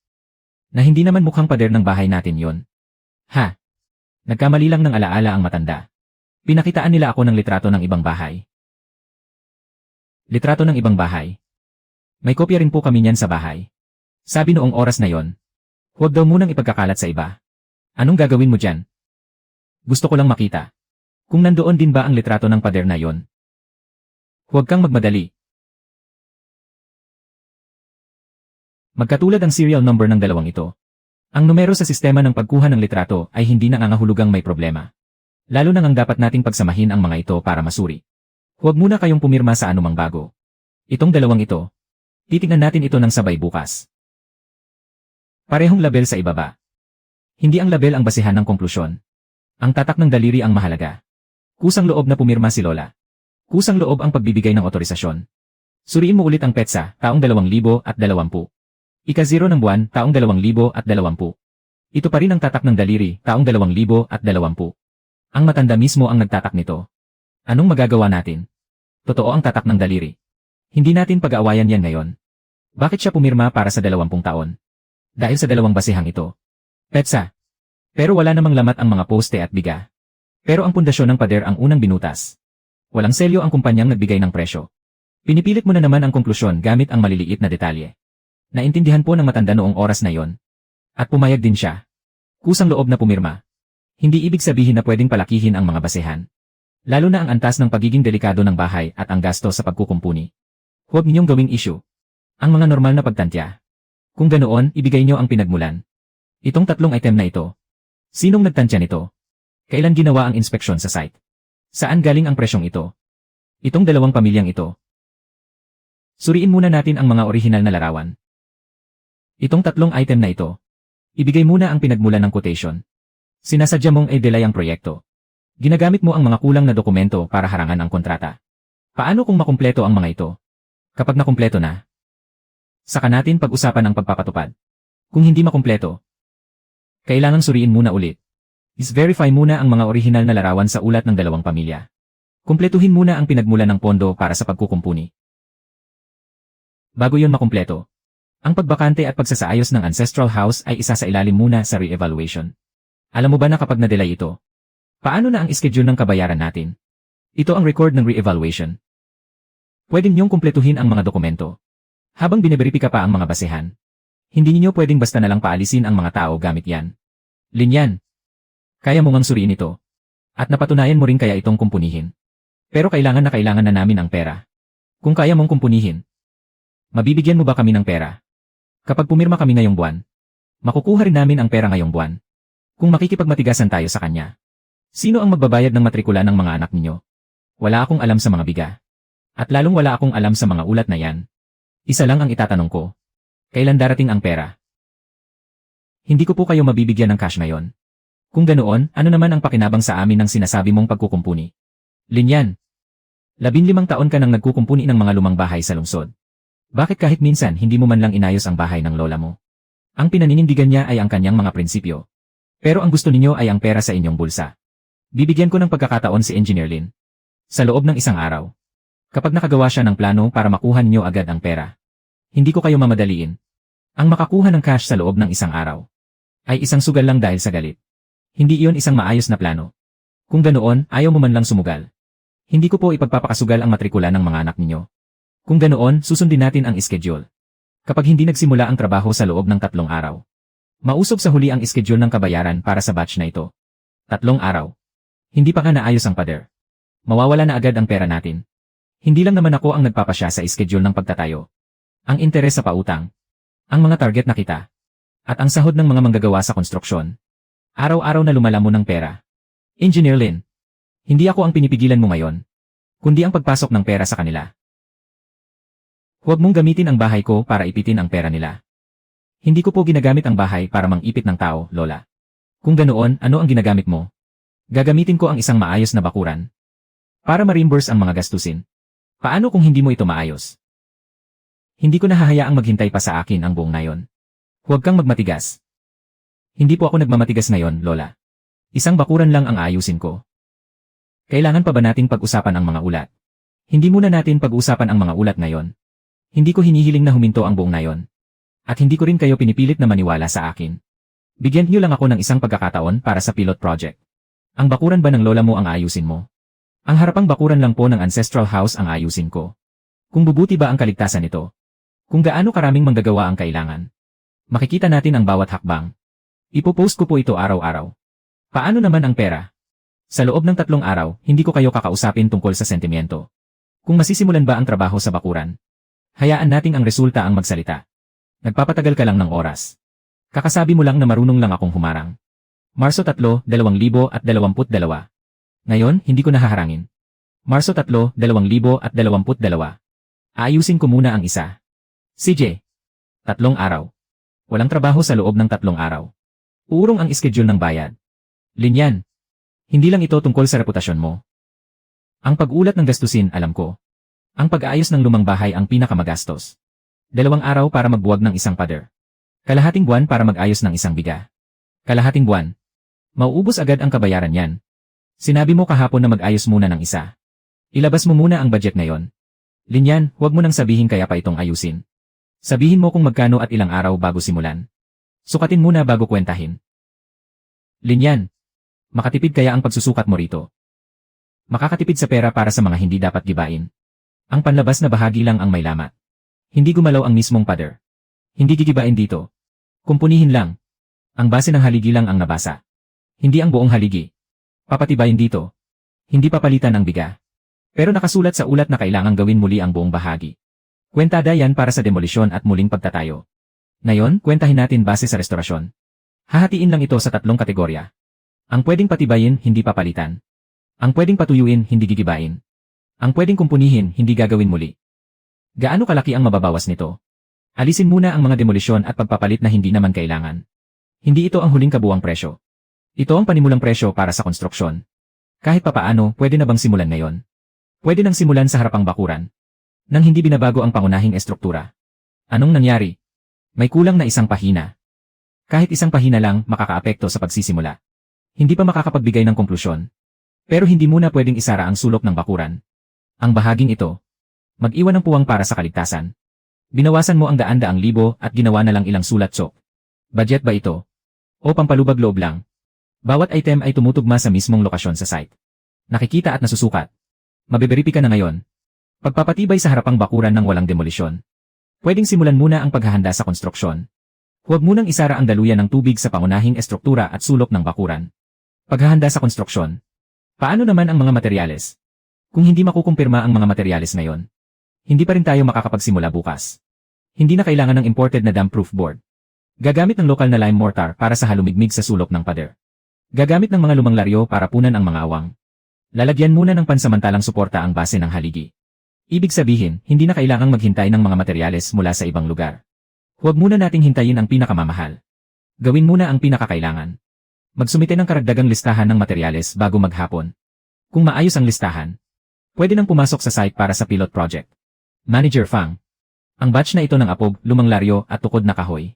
Na hindi naman mukhang pader ng bahay natin yon. Ha? Nagkamali lang ng alaala ang matanda. Pinakitaan nila ako ng litrato ng ibang bahay. Litrato ng ibang bahay. May kopya rin po kami niyan sa bahay. Sabi noong oras na yon, huwag daw munang ipagkakalat sa iba. Anong gagawin mo dyan? Gusto ko lang makita. Kung nandoon din ba ang litrato ng pader na yon. Huwag kang magmadali. Magkatulad ang serial number ng dalawang ito. Ang numero sa sistema ng pagkuha ng litrato ay hindi nangangahulugang may problema. Lalo na ngang dapat nating pagsamahin ang mga ito para masuri. Huwag muna kayong pumirma sa anumang bago. Itong dalawang ito, titignan natin ito ng sabay bukas. Parehong label sa ibaba. Hindi ang label ang basihan ng konklusyon. Ang tatak ng daliri ang mahalaga. Kusang loob na pumirma si Lola. Kusang loob ang pagbibigay ng otorisasyon. Suriin mo ulit ang petsa, taong 2020. Ika-0 ng buwan, taong 2020. Ito pa rin ang tatak ng daliri, taong 2020. Ang matanda mismo ang nagtatak nito. Anong magagawa natin? Totoo ang tatak ng daliri. Hindi natin pag-aawayan yan ngayon. Bakit siya pumirma para sa 20 taon? Dahil sa dalawang basihang ito. Petsa. Pero wala namang lamat ang mga poste at biga. Pero ang pundasyon ng pader ang unang binutas. Walang selyo ang kumpanyang nagbigay ng presyo. Pinipilit mo na naman ang konklusyon gamit ang maliliit na detalye. Naintindihan po ng matanda noong oras na yon. At pumayag din siya. Kusang loob na pumirma. Hindi ibig sabihin na pwedeng palakihin ang mga basehan. Lalo na ang antas ng pagiging delikado ng bahay at ang gasto sa pagkukumpuni. Huwag ninyong gawing issue. Ang mga normal na pagtantya. Kung ganoon, ibigay nyo ang pinagmulan. Itong tatlong item na ito. Sinong nagtantya nito? Kailan ginawa ang inspeksyon sa site? Saan galing ang presyong ito? Itong dalawang pamilyang ito. Suriin muna natin ang mga orihinal na larawan. Itong tatlong item na ito. Ibigay muna ang pinagmulan ng quotation. Sinasadya mong i-delay ang proyekto. Ginagamit mo ang mga kulang na dokumento para harangan ang kontrata. Paano kung makumpleto ang mga ito? Kapag nakumpleto na, saka natin pag-usapan ang pagpapatupad. Kung hindi makumpleto, kailangang suriin muna ulit. Is-verify muna ang mga orihinal na larawan sa ulat ng dalawang pamilya. Kumpletuhin muna ang pinagmulan ng pondo para sa pagkukumpuni. Bago yon makumpleto, ang pagbakante at pagsasaayos ng ancestral house ay isa sa ilalim muna sa re-evaluation. Alam mo ba na kapag na-delay ito, paano na ang schedule ng kabayaran natin? Ito ang record ng re-evaluation. Pwede niyong kumpletuhin ang mga dokumento. Habang biniberipika pa ang mga basehan, hindi niyo pwedeng basta nalang paalisin ang mga tao gamit yan. Linyan. Kaya mo ngang suriin ito. At napatunayan mo rin kaya itong kumpunihin. Pero kailangan na namin ang pera. Kung kaya mong kumpunihin, mabibigyan mo ba kami ng pera? Kapag pumirma kami ngayong buwan, makukuha rin namin ang pera ngayong buwan. Kung makikipagmatigasan tayo sa kanya, sino ang magbabayad ng matrikula ng mga anak ninyo? Wala akong alam sa mga biga. At lalong wala akong alam sa mga ulat na yan. Isa lang ang itatanong ko. Kailan darating ang pera? Hindi ko po kayo mabibigyan ng cash ngayon. Kung ganoon, ano naman ang pakinabang sa amin ng sinasabi mong pagkukumpuni? Linyan. 15 taon ka nang nagkukumpuni ng mga lumang bahay sa lungsod. Bakit kahit minsan hindi mo man lang inayos ang bahay ng lola mo? Ang pinaninindigan niya ay ang kanyang mga prinsipyo. Pero ang gusto ninyo ay ang pera sa inyong bulsa. Bibigyan ko ng pagkakataon si Engineer Lin. Sa loob ng isang araw. Kapag nakagawa siya ng plano para makuha ninyo agad ang pera. Hindi ko kayo mamadaliin. Ang makakuha ng cash sa loob ng isang araw ay isang sugal lang dahil sa galit. Hindi iyon isang maayos na plano. Kung ganoon, ayaw mo man lang sumugal. Hindi ko po ipagpapakasugal ang matrikula ng mga anak ninyo. Kung ganoon, susundin natin ang schedule. Kapag hindi nagsimula ang trabaho sa loob ng 3 araw, mausob sa huli ang schedule ng kabayaran para sa batch na ito. 3 araw. Hindi pa ka naayos ang pader. Mawawala na agad ang pera natin. Hindi lang naman ako ang nagpapasya sa schedule ng pagtatayo. Ang interes sa pautang, ang mga target na kita, at ang sahod ng mga manggagawa sa konstruksyon. Araw-araw na lumalamon ng pera. Engineer Lin, hindi ako ang pinipigilan mo ngayon, kundi ang pagpasok ng pera sa kanila. Huwag mong gamitin ang bahay ko para ipitin ang pera nila. Hindi ko po ginagamit ang bahay para mangipit ng tao, Lola. Kung ganoon, ano ang ginagamit mo? Gagamitin ko ang isang maayos na bakuran para ma-reimburse ang mga gastusin. Paano kung hindi mo ito maayos? Hindi ko nahahayaang maghintay pa sa akin ang buong nayon. Huwag kang magmatigas. Hindi po ako nagmamatigas ngayon, Lola. Isang bakuran lang ang aayusin ko. Kailangan pa ba nating pag-usapan ang mga ulat? Hindi muna natin pag-usapan ang mga ulat ngayon. Hindi ko hinihiling na huminto ang buong nayon. At hindi ko rin kayo pinipilit na maniwala sa akin. Bigyan niyo lang ako ng isang pagkakataon para sa pilot project. Ang bakuran ba ng lola mo ang ayusin mo? Ang harapang bakuran lang po ng ancestral house ang ayusin ko. Kung bubuti ba ang kaligtasan nito? Kung gaano karaming manggagawa ang kailangan? Makikita natin ang bawat hakbang. Ipopost ko po ito araw-araw. Paano naman ang pera? Sa loob ng 3 araw, hindi ko kayo kakausapin tungkol sa sentimiento. Kung masisimulan ba ang trabaho sa bakuran, hayaan nating ang resulta ang magsalita. Nagpapatagal ka lang ng oras. Kakasabi mo lang na marunong lang akong humarang. Marso 3, 2022. Ngayon, hindi ko nahaharangin. Marso 3, 2022. Aayusin ko muna ang isa. CJ. 3 araw. Walang trabaho sa loob ng 3 araw. Uurong ang schedule ng bayad. Linyan. Hindi lang ito tungkol sa reputasyon mo. Ang pag-ulat ng gastusin, alam ko. Ang pag-aayos ng lumang bahay ang pinakamagastos. 2 araw para magbuwag ng isang pader. Kalahating buwan para mag-ayos ng isang biga. Kalahating buwan. Mauubos agad ang kabayaran yan. Sinabi mo kahapon na mag-ayos muna ng isa. Ilabas mo muna ang budget ngayon. Linyan, huwag mo nang sabihin kaya pa itong ayusin. Sabihin mo kung magkano at ilang araw bago simulan. Sukatin muna bago kwentahin. Linyan. Makatipid kaya ang pagsusukat mo rito. Makakatipid sa pera para sa mga hindi dapat gibain. Ang panlabas na bahagi lang ang may lamat. Hindi gumalaw ang mismong pader. Hindi gigibain dito. Kumpunihin lang. Ang base ng haligi lang ang nabasa. Hindi ang buong haligi. Papatibayin dito. Hindi papalitan ang biga. Pero nakasulat sa ulat na kailangang gawin muli ang buong bahagi. Kwentada yan para sa demolisyon at muling pagtatayo. Ngayon, kwentahin natin base sa restorasyon. Hahatiin lang ito sa 3 kategorya. Ang pwedeng patibayin, hindi papalitan. Ang pwedeng patuyuin, hindi gigibain. Ang pwedeng kumpunihin, hindi gagawin muli. Gaano kalaki ang mababawas nito? Alisin muna ang mga demolisyon at pagpapalit na hindi naman kailangan. Hindi ito ang huling kabuang presyo. Ito ang panimulang presyo para sa konstruksyon. Kahit papaano, pwede na bang simulan ngayon? Pwede nang simulan sa harapang bakuran. Nang hindi binabago ang pangunahing estruktura. Anong nangyari? May kulang na isang pahina. Kahit isang pahina lang makakaapekto sa pagsisimula. Hindi pa makakapagbigay ng konklusyon. Pero hindi muna pwedeng isara ang sulok ng bakuran. Ang bahaging ito. Mag-iwan ng puwang para sa kaligtasan. Binawasan mo ang daan-daang libo at ginawa na lang ilang sulat sok. Budget ba ito? O pampalubag loob lang? Bawat item ay tumutugma sa mismong lokasyon sa site. Nakikita at nasusukat. Mabeberipika na ngayon. Pagpapatibay sa harapang bakuran ng walang demolisyon. Pwedeng simulan muna ang paghahanda sa konstruksyon. Huwag munang isara ang daluyan ng tubig sa pangunahing estruktura at sulok ng bakuran. Paghahanda sa konstruksyon. Paano naman ang mga materyales? Kung hindi makukumpirma ang mga materyales ngayon, hindi pa rin tayo makakapagsimula bukas. Hindi na kailangan ng imported na damp-proof board. Gagamit ng lokal na lime mortar para sa halumigmig sa sulok ng pader. Gagamit ng mga lumang laryo para punan ang mga awang. Lalagyan muna ng pansamantalang suporta ang base ng haligi. Ibig sabihin, hindi na kailangang maghintay ng mga materyales mula sa ibang lugar. Huwag muna nating hintayin ang pinakamamahal. Gawin muna ang pinakakailangan. Magsumite ng karagdagang listahan ng materyales bago maghapon. Kung maayos ang listahan, pwede nang pumasok sa site para sa pilot project. Manager Fang. Ang batch na ito ng apog, lumang laryo at tukod na kahoy.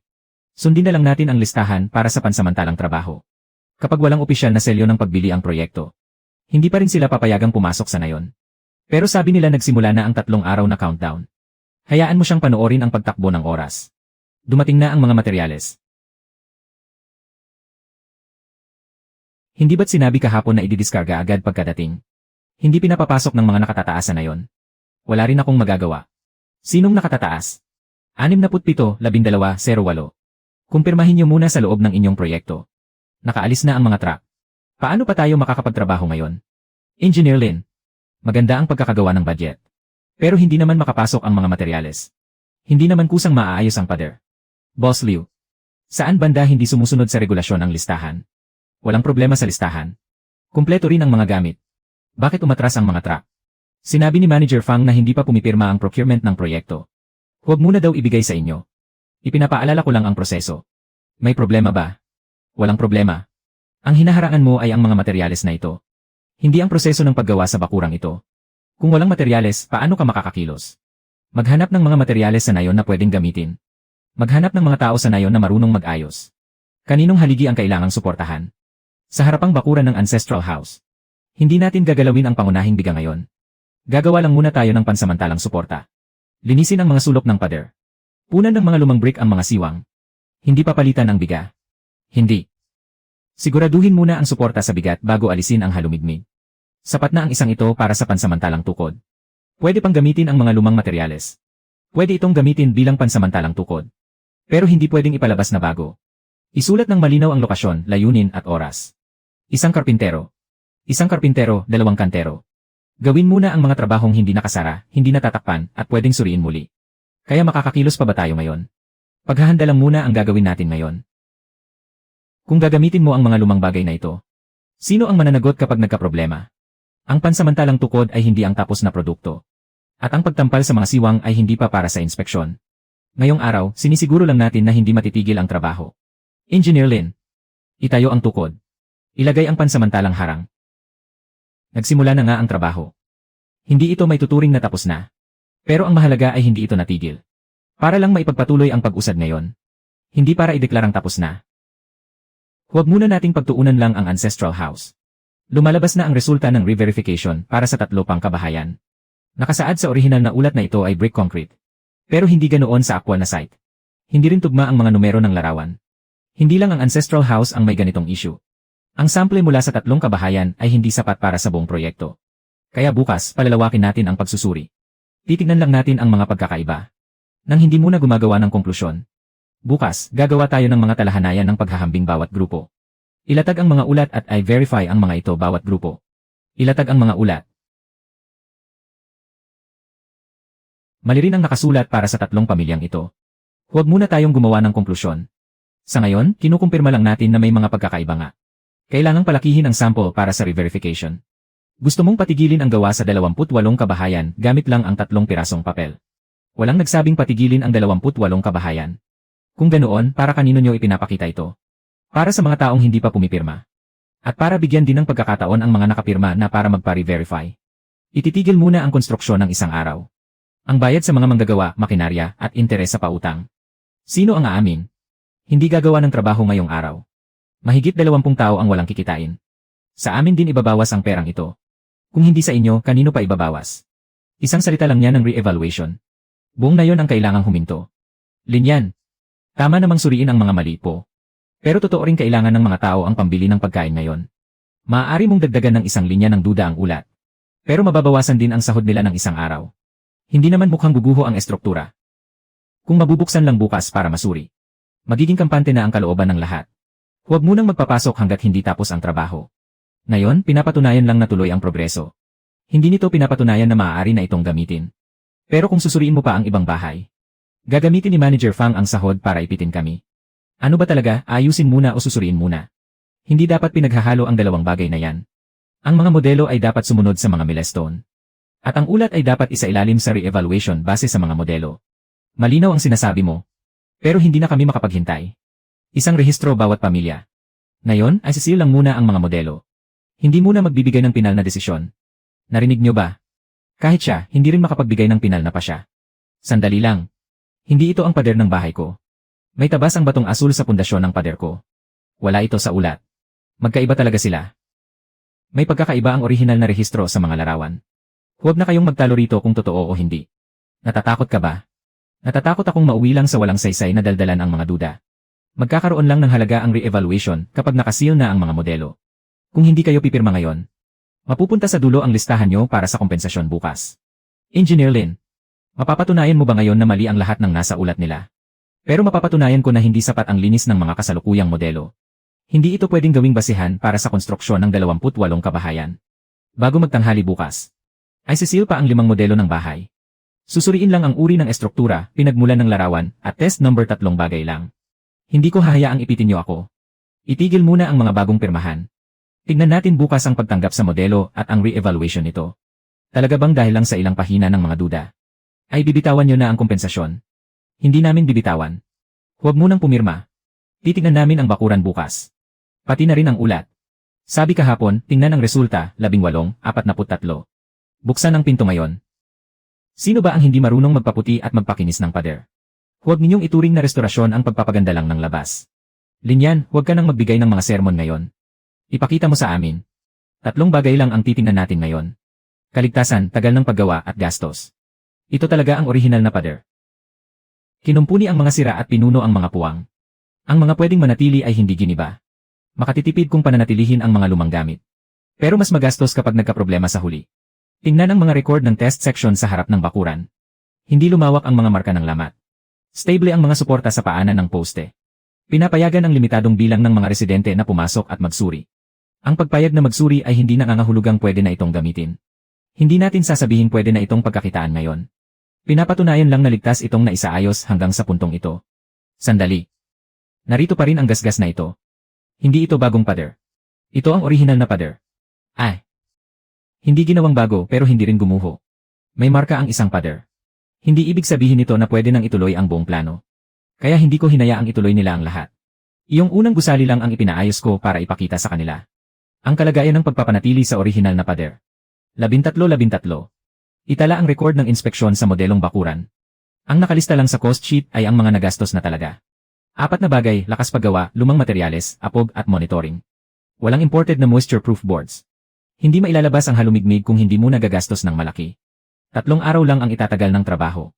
Sundin na lang natin ang listahan para sa pansamantalang trabaho. Kapag walang opisyal na selyo ng pagbili ang proyekto, hindi pa rin sila papayagang pumasok sa nayon. Pero sabi nila nagsimula na ang 3 araw na countdown. Hayaan mo siyang panoorin ang pagtakbo ng oras. Dumating na ang mga materyales. Hindi ba't sinabi kahapon na ididiskarga agad pagkadating? Hindi pinapapasok ng mga nakatataas na yon. Wala rin akong magagawa. Sinong nakatataas? 67-12-08. Kumpirmahin niyo muna sa loob ng inyong proyekto. Nakaalis na ang mga truck. Paano pa tayo makakapagtrabaho ngayon? Engineer Lin. Maganda ang pagkakagawa ng budget. Pero hindi naman makapasok ang mga materyales. Hindi naman kusang maaayos ang pader. Boss Liu. Saan banda hindi sumusunod sa regulasyon ang listahan? Walang problema sa listahan. Kumpleto rin ang mga gamit. Bakit umatras ang mga truck? Sinabi ni Manager Fang na hindi pa pumipirma ang procurement ng proyekto. Huwag muna daw ibigay sa inyo. Ipinapaalala ko lang ang proseso. May problema ba? Walang problema. Ang hinaharangan mo ay ang mga materyales na ito. Hindi ang proseso ng paggawa sa bakurang ito. Kung walang materyales, paano ka makakakilos? Maghanap ng mga materyales sa nayon na pwedeng gamitin. Maghanap ng mga tao sa nayon na marunong mag-ayos. Kaninong haligi ang kailangang suportahan? Sa harapang bakuran ng Ancestral House. Hindi natin gagalawin ang pangunahing biga ngayon. Gagawa lang muna tayo ng pansamantalang suporta. Linisin ang mga sulok ng pader. Punan ng mga lumang brick ang mga siwang. Hindi papalitan ang biga. Hindi. Siguraduhin muna ang suporta sa bigat bago alisin ang halumigmig. Sapat na ang isang ito para sa pansamantalang tukod. Pwede pang gamitin ang mga lumang materyales. Pwede itong gamitin bilang pansamantalang tukod. Pero hindi pwedeng ipalabas na bago. Isulat ng malinaw ang lokasyon, layunin at oras. Isang karpintero, 2 kantero. Gawin muna ang mga trabahong hindi nakasara, hindi natatakpan at pwedeng suriin muli. Kaya makakakilos pa ba tayo ngayon? Paghahanda lang muna ang gagawin natin ngayon. Kung gagamitin mo ang mga lumang bagay na ito, sino ang mananagot kapag nagkaproblema? Ang pansamantalang tukod ay hindi ang tapos na produkto. At ang pagtampal sa mga siwang ay hindi pa para sa inspeksyon. Ngayong araw, sinisiguro lang natin na hindi matitigil ang trabaho. Engineer Lin. Itayo ang tukod. Ilagay ang pansamantalang harang. Nagsimula na nga ang trabaho. Hindi ito may tuturing na tapos na. Pero ang mahalaga ay hindi ito natigil. Para lang maipagpatuloy ang pag-usad ngayon. Hindi para ideklarang tapos na. Huwag muna nating pagtuunan lang ang Ancestral House. Lumalabas na ang resulta ng re-verification para sa 3 pang kabahayan. Nakasaad sa orihinal na ulat na ito ay brick concrete. Pero hindi ganoon sa aktwal na site. Hindi rin tugma ang mga numero ng larawan. Hindi lang ang Ancestral House ang may ganitong issue. Ang sample mula sa 3 kabahayan ay hindi sapat para sa buong proyekto. Kaya bukas, palalawakin natin ang pagsusuri. Titignan lang natin ang mga pagkakaiba. Nang hindi muna gumagawa ng konklusyon. Bukas, gagawa tayo ng mga talahanayan ng paghahambing bawat grupo. Ilatag ang mga ulat at i-verify ang mga ito bawat grupo. Ilatag ang mga ulat. Mali rin ang nakasulat para sa 3 pamilyang ito. Huwag muna tayong gumawa ng konklusyon. Sa ngayon, kinukumpirma lang natin na may mga pagkakaiba nga. Kailangang palakihin ang sample para sa re-verification. Gusto mong patigilin ang gawa sa 28 kabahayan gamit lang ang 3 pirasong papel. Walang nagsabing patigilin ang 28 kabahayan. Kung ganoon, para kanino nyo ipinapakita ito? Para sa mga taong hindi pa pumipirma. At para bigyan din ng pagkakataon ang mga nakapirma na para magpa-re-verify. Ititigil muna ang konstruksyon ng isang araw. Ang bayad sa mga manggagawa, makinarya, at interes sa pautang. Sino ang aamin? Hindi gagawa ng trabaho ngayong araw. Mahigit 20 tao ang walang kikitain. Sa amin din ibabawas ang perang ito. Kung hindi sa inyo, kanino pa ibabawas? Isang salita lang yan ng re-evaluation. Buong na yon ang kailangang huminto. Linyan. Tama namang suriin ang mga mali po. Pero totoo rin kailangan ng mga tao ang pambili ng pagkain ngayon. Maaari mong dagdagan ng isang linya ng duda ang ulat. Pero mababawasan din ang sahod nila ng isang araw. Hindi naman mukhang guguho ang estruktura. Kung mabubuksan lang bukas para masuri, magiging kampante na ang kalooban ng lahat. Huwag munang magpapasok hanggat hindi tapos ang trabaho. Ngayon, pinapatunayan lang na tuloy ang progreso. Hindi nito pinapatunayan na maaari na itong gamitin. Pero kung susuriin mo pa ang ibang bahay, gagamitin ni Manager Fang ang sahod para ipitin kami. Ano ba talaga, ayusin muna o susuriin muna? Hindi dapat pinaghahalo ang dalawang bagay na yan. Ang mga modelo ay dapat sumunod sa mga milestone. At ang ulat ay dapat isailalim sa re-evaluation base sa mga modelo. Malinaw ang sinasabi mo. Pero hindi na kami makapaghintay. Isang rehistro bawat pamilya. Ngayon, ay sisil lang muna ang mga modelo. Hindi muna magbibigay ng pinal na desisyon. Narinig nyo ba? Kahit siya, hindi rin makapagbigay ng pinal na pa siya. Sandali lang. Hindi ito ang pader ng bahay ko. May tabas ang batong asul sa pundasyon ng pader ko. Wala ito sa ulat. Magkaiba talaga sila. May pagkakaiba ang orihinal na rehistro sa mga larawan. Huwag na kayong magtalo rito kung totoo o hindi. Natatakot ka ba? Natatakot akong mauwi lang sa walang saysay na daldalan ang mga duda. Magkakaroon lang ng halaga ang re-evaluation kapag nakasil na ang mga modelo. Kung hindi kayo pipirma ngayon, mapupunta sa dulo ang listahan nyo para sa kompensasyon bukas. Engineer Lin, mapapatunayan mo ba ngayon na mali ang lahat ng nasa ulat nila? Pero mapapatunayan ko na hindi sapat ang linis ng mga kasalukuyang modelo. Hindi ito pwedeng gawing basihan para sa konstruksyon ng 28 kabahayan. Bago magtanghali bukas, ay sisil pa ang 5 modelo ng bahay. Susuriin lang ang uri ng estruktura, pinagmulan ng larawan, at test number 3 bagay lang. Hindi ko hahayaang ipitin nyo ako. Itigil muna ang mga bagong pirmahan. Tingnan natin bukas ang pagtanggap sa modelo at ang re-evaluation nito. Talaga bang dahil lang sa ilang pahina ng mga duda, ay bibitawan nyo na ang kompensasyon? Hindi namin bibitawan. Huwag munang pumirma. Titignan namin ang bakuran bukas. Pati na rin ang ulat. Sabi kahapon, tingnan ang resulta, 18:43. Buksan ang pinto ngayon. Sino ba ang hindi marunong magpaputi at magpakinis ng pader? Huwag ninyong ituring na restorasyon ang pagpapaganda lang ng labas. Linyan, huwag ka nang magbigay ng mga sermon ngayon. Ipakita mo sa amin. 3 bagay lang ang titingnan natin ngayon. Kaligtasan, tagal ng paggawa at gastos. Ito talaga ang orihinal na pader. Kinumpuni ang mga sira at pinuno ang mga puwang. Ang mga pwedeng manatili ay hindi giniba. Makatitipid kung pananatilihin ang mga lumang gamit. Pero mas magastos kapag nagkaproblema sa huli. Tingnan ang mga record ng test section sa harap ng bakuran. Hindi lumawak ang mga marka ng lamat. Stable ang mga suporta sa paanan ng poste. Pinapayagan ang limitadong bilang ng mga residente na pumasok at magsuri. Ang pagpayag na magsuri ay hindi nangangahulugang pwede na itong gamitin. Hindi natin sasabihin pwede na itong pagkakitaan ngayon. Pinapatunayan lang na ligtas itong naisaayos hanggang sa puntong ito. Sandali. Narito pa rin ang gasgas na ito. Hindi ito bagong pader. Ito ang orihinal na pader. Ay. Hindi ginawang bago pero hindi rin gumuho. May marka ang isang pader. Hindi ibig sabihin nito na pwede nang ituloy ang buong plano. Kaya hindi ko hinayaang ituloy nila ang lahat. Iyong unang gusali lang ang ipinaayos ko para ipakita sa kanila. Ang kalagayan ng pagpapanatili sa orihinal na pader. 13-13. Itala ang record ng inspeksyon sa modelong bakuran. Ang nakalista lang sa cost sheet ay ang mga nagastos na talaga. 4 na bagay, lakas paggawa, lumang materyales, apog at monitoring. Walang imported na moisture-proof boards. Hindi mailalabas ang halumigmig kung hindi muna gagastos ng malaki. 3 araw lang ang itatagal ng trabaho.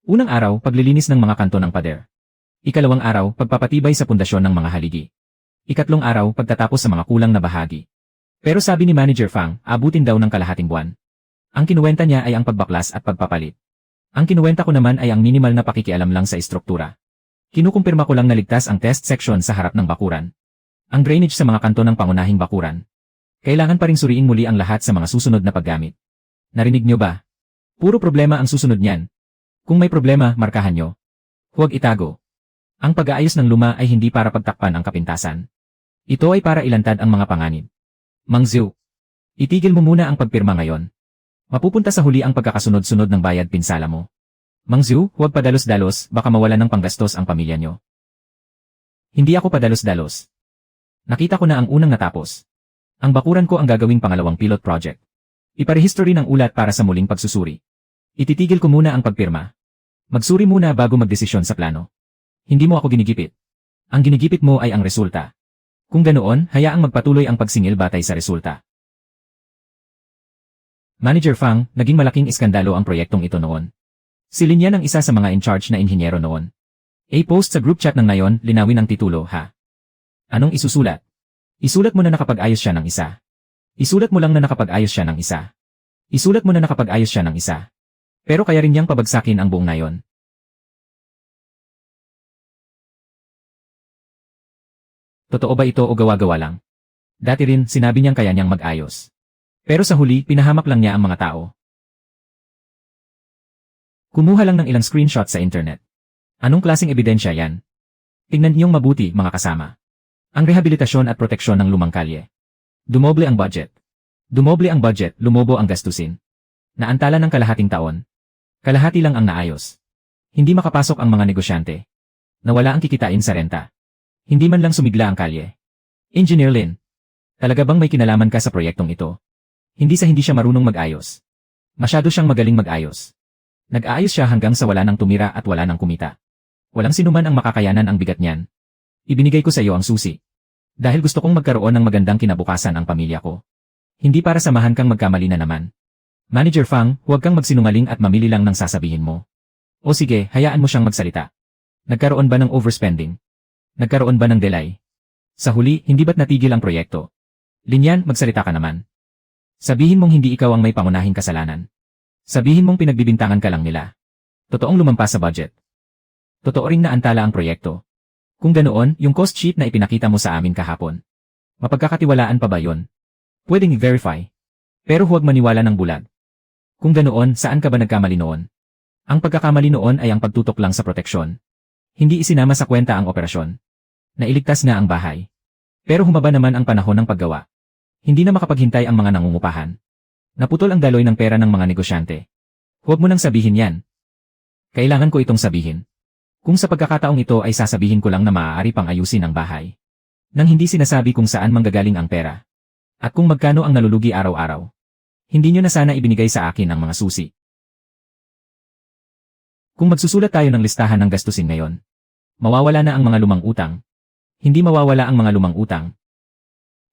Unang araw, paglilinis ng mga kanto ng pader. Ikalawang araw, pagpapatibay sa pundasyon ng mga haligi. Ikatlong araw, pagtatapos sa mga kulang na bahagi. Pero sabi ni Manager Fang, abutin daw ng kalahating buwan. Ang kinuwenta niya ay ang pagbaklas at pagpapalit. Ang kinuwenta ko naman ay ang minimal na pakikialam lang sa estruktura. Kinukumpirma ko lang na ligtas ang test section sa harap ng bakuran. Ang drainage sa mga kanto ng pangunahing bakuran. Kailangan pa ring suriin muli ang lahat sa mga susunod na paggamit. Narinig nyo ba? Puro problema ang susunod niyan. Kung may problema, markahan nyo. Huwag itago. Ang pag-aayos ng luma ay hindi para pagtakpan ang kapintasan. Ito ay para ilantad ang mga panganib. Mang Zhu, itigil mo muna ang pagpirma ngayon. Mapupunta sa huli ang pagkakasunod-sunod ng bayad pinsala mo. Mang Zhu, huwag padalos-dalos, baka mawalan ng panggastos ang pamilya nyo. Hindi ako padalos-dalos. Nakita ko na ang unang natapos. Ang bakuran ko ang gagawing pangalawang pilot project. Iparehistro rin ang ulat para sa muling pagsusuri. Ititigil ko muna ang pagpirma. Magsuri muna bago magdesisyon sa plano. Hindi mo ako ginigipit. Ang ginigipit mo ay ang resulta. Kung ganoon, hayaang magpatuloy ang pagsingil batay sa resulta. Manager Fang, naging malaking iskandalo ang proyektong ito noon. Si Lin Yan ang isa sa mga in-charge na inhinyero noon. A-post sa group chat ng ngayon, linawin ang titulo, ha? Anong isusulat? Isulat mo na nakapag-ayos siya ng isa. Isulat mo lang na nakapag-ayos siya ng isa. Isulat mo na nakapag-ayos siya ng isa. Pero kaya rin niyang pabagsakin ang buong nayon. Totoo ba ito o gawa-gawa lang? Dati rin, sinabi niyang kaya niyang mag-ayos. Pero sa huli, pinahamak lang niya ang mga tao. Kumuha lang ng ilang screenshot sa internet. Anong klaseng ebidensya yan? Tingnan niyong mabuti, mga kasama. Ang rehabilitasyon at proteksyon ng lumang kalye. Dumoble ang budget. Dumoble ang budget, lumobo ang gastusin. Naantala ng kalahating taon. Kalahati lang ang naayos. Hindi makapasok ang mga negosyante. Nawala ang kikitain sa renta. Hindi man lang sumigla ang kalye. Engineer Lin, talaga bang may kinalaman ka sa proyektong ito? Hindi siya marunong mag-ayos. Masyado siyang magaling mag-ayos. Nag-aayos siya hanggang sa wala nang tumira at wala nang kumita. Walang sinuman ang makakayanan ang bigat niyan. Ibinigay ko sa iyo ang susi. Dahil gusto kong magkaroon ng magandang kinabukasan ang pamilya ko. Hindi para samahan kang magkamali na naman. Manager Fang, huwag kang magsinungaling at mamili lang ng sasabihin mo. O sige, hayaan mo siyang magsalita. Nagkaroon ba ng overspending? Nagkaroon ba ng delay? Sa huli, hindi ba't natigil ang proyekto? Lin Yan, magsalita ka naman. Sabihin mong hindi ikaw ang may pangunahing kasalanan. Sabihin mong pinagbibintangan ka lang nila. Totoong lumampas sa budget. Totoo ring naantala ang proyekto. Kung ganoon, yung cost sheet na ipinakita mo sa amin kahapon. Mapagkakatiwalaan pa ba yon? Pwedeng i-verify. Pero huwag maniwala ng bulag. Kung ganoon, saan ka ba nagkamali noon? Ang pagkakamali noon ay ang pagtutok lang sa proteksyon. Hindi isinama sa kwenta ang operasyon. Nailigtas na ang bahay. Pero humaba naman ang panahon ng paggawa. Hindi na makapaghintay ang mga nangungupahan. Naputol ang daloy ng pera ng mga negosyante. Huwag mo nang sabihin yan. Kailangan ko itong sabihin. Kung sa pagkakataong ito ay sasabihin ko lang na maaari pang ayusin ang bahay. Nang hindi sinasabi kung saan manggagaling ang pera. At kung magkano ang nalulugi araw-araw. Hindi nyo na sana ibinigay sa akin ang mga susi. Kung magsusulat tayo ng listahan ng gastusin ngayon, mawawala na ang mga lumang utang. Hindi mawawala ang mga lumang utang.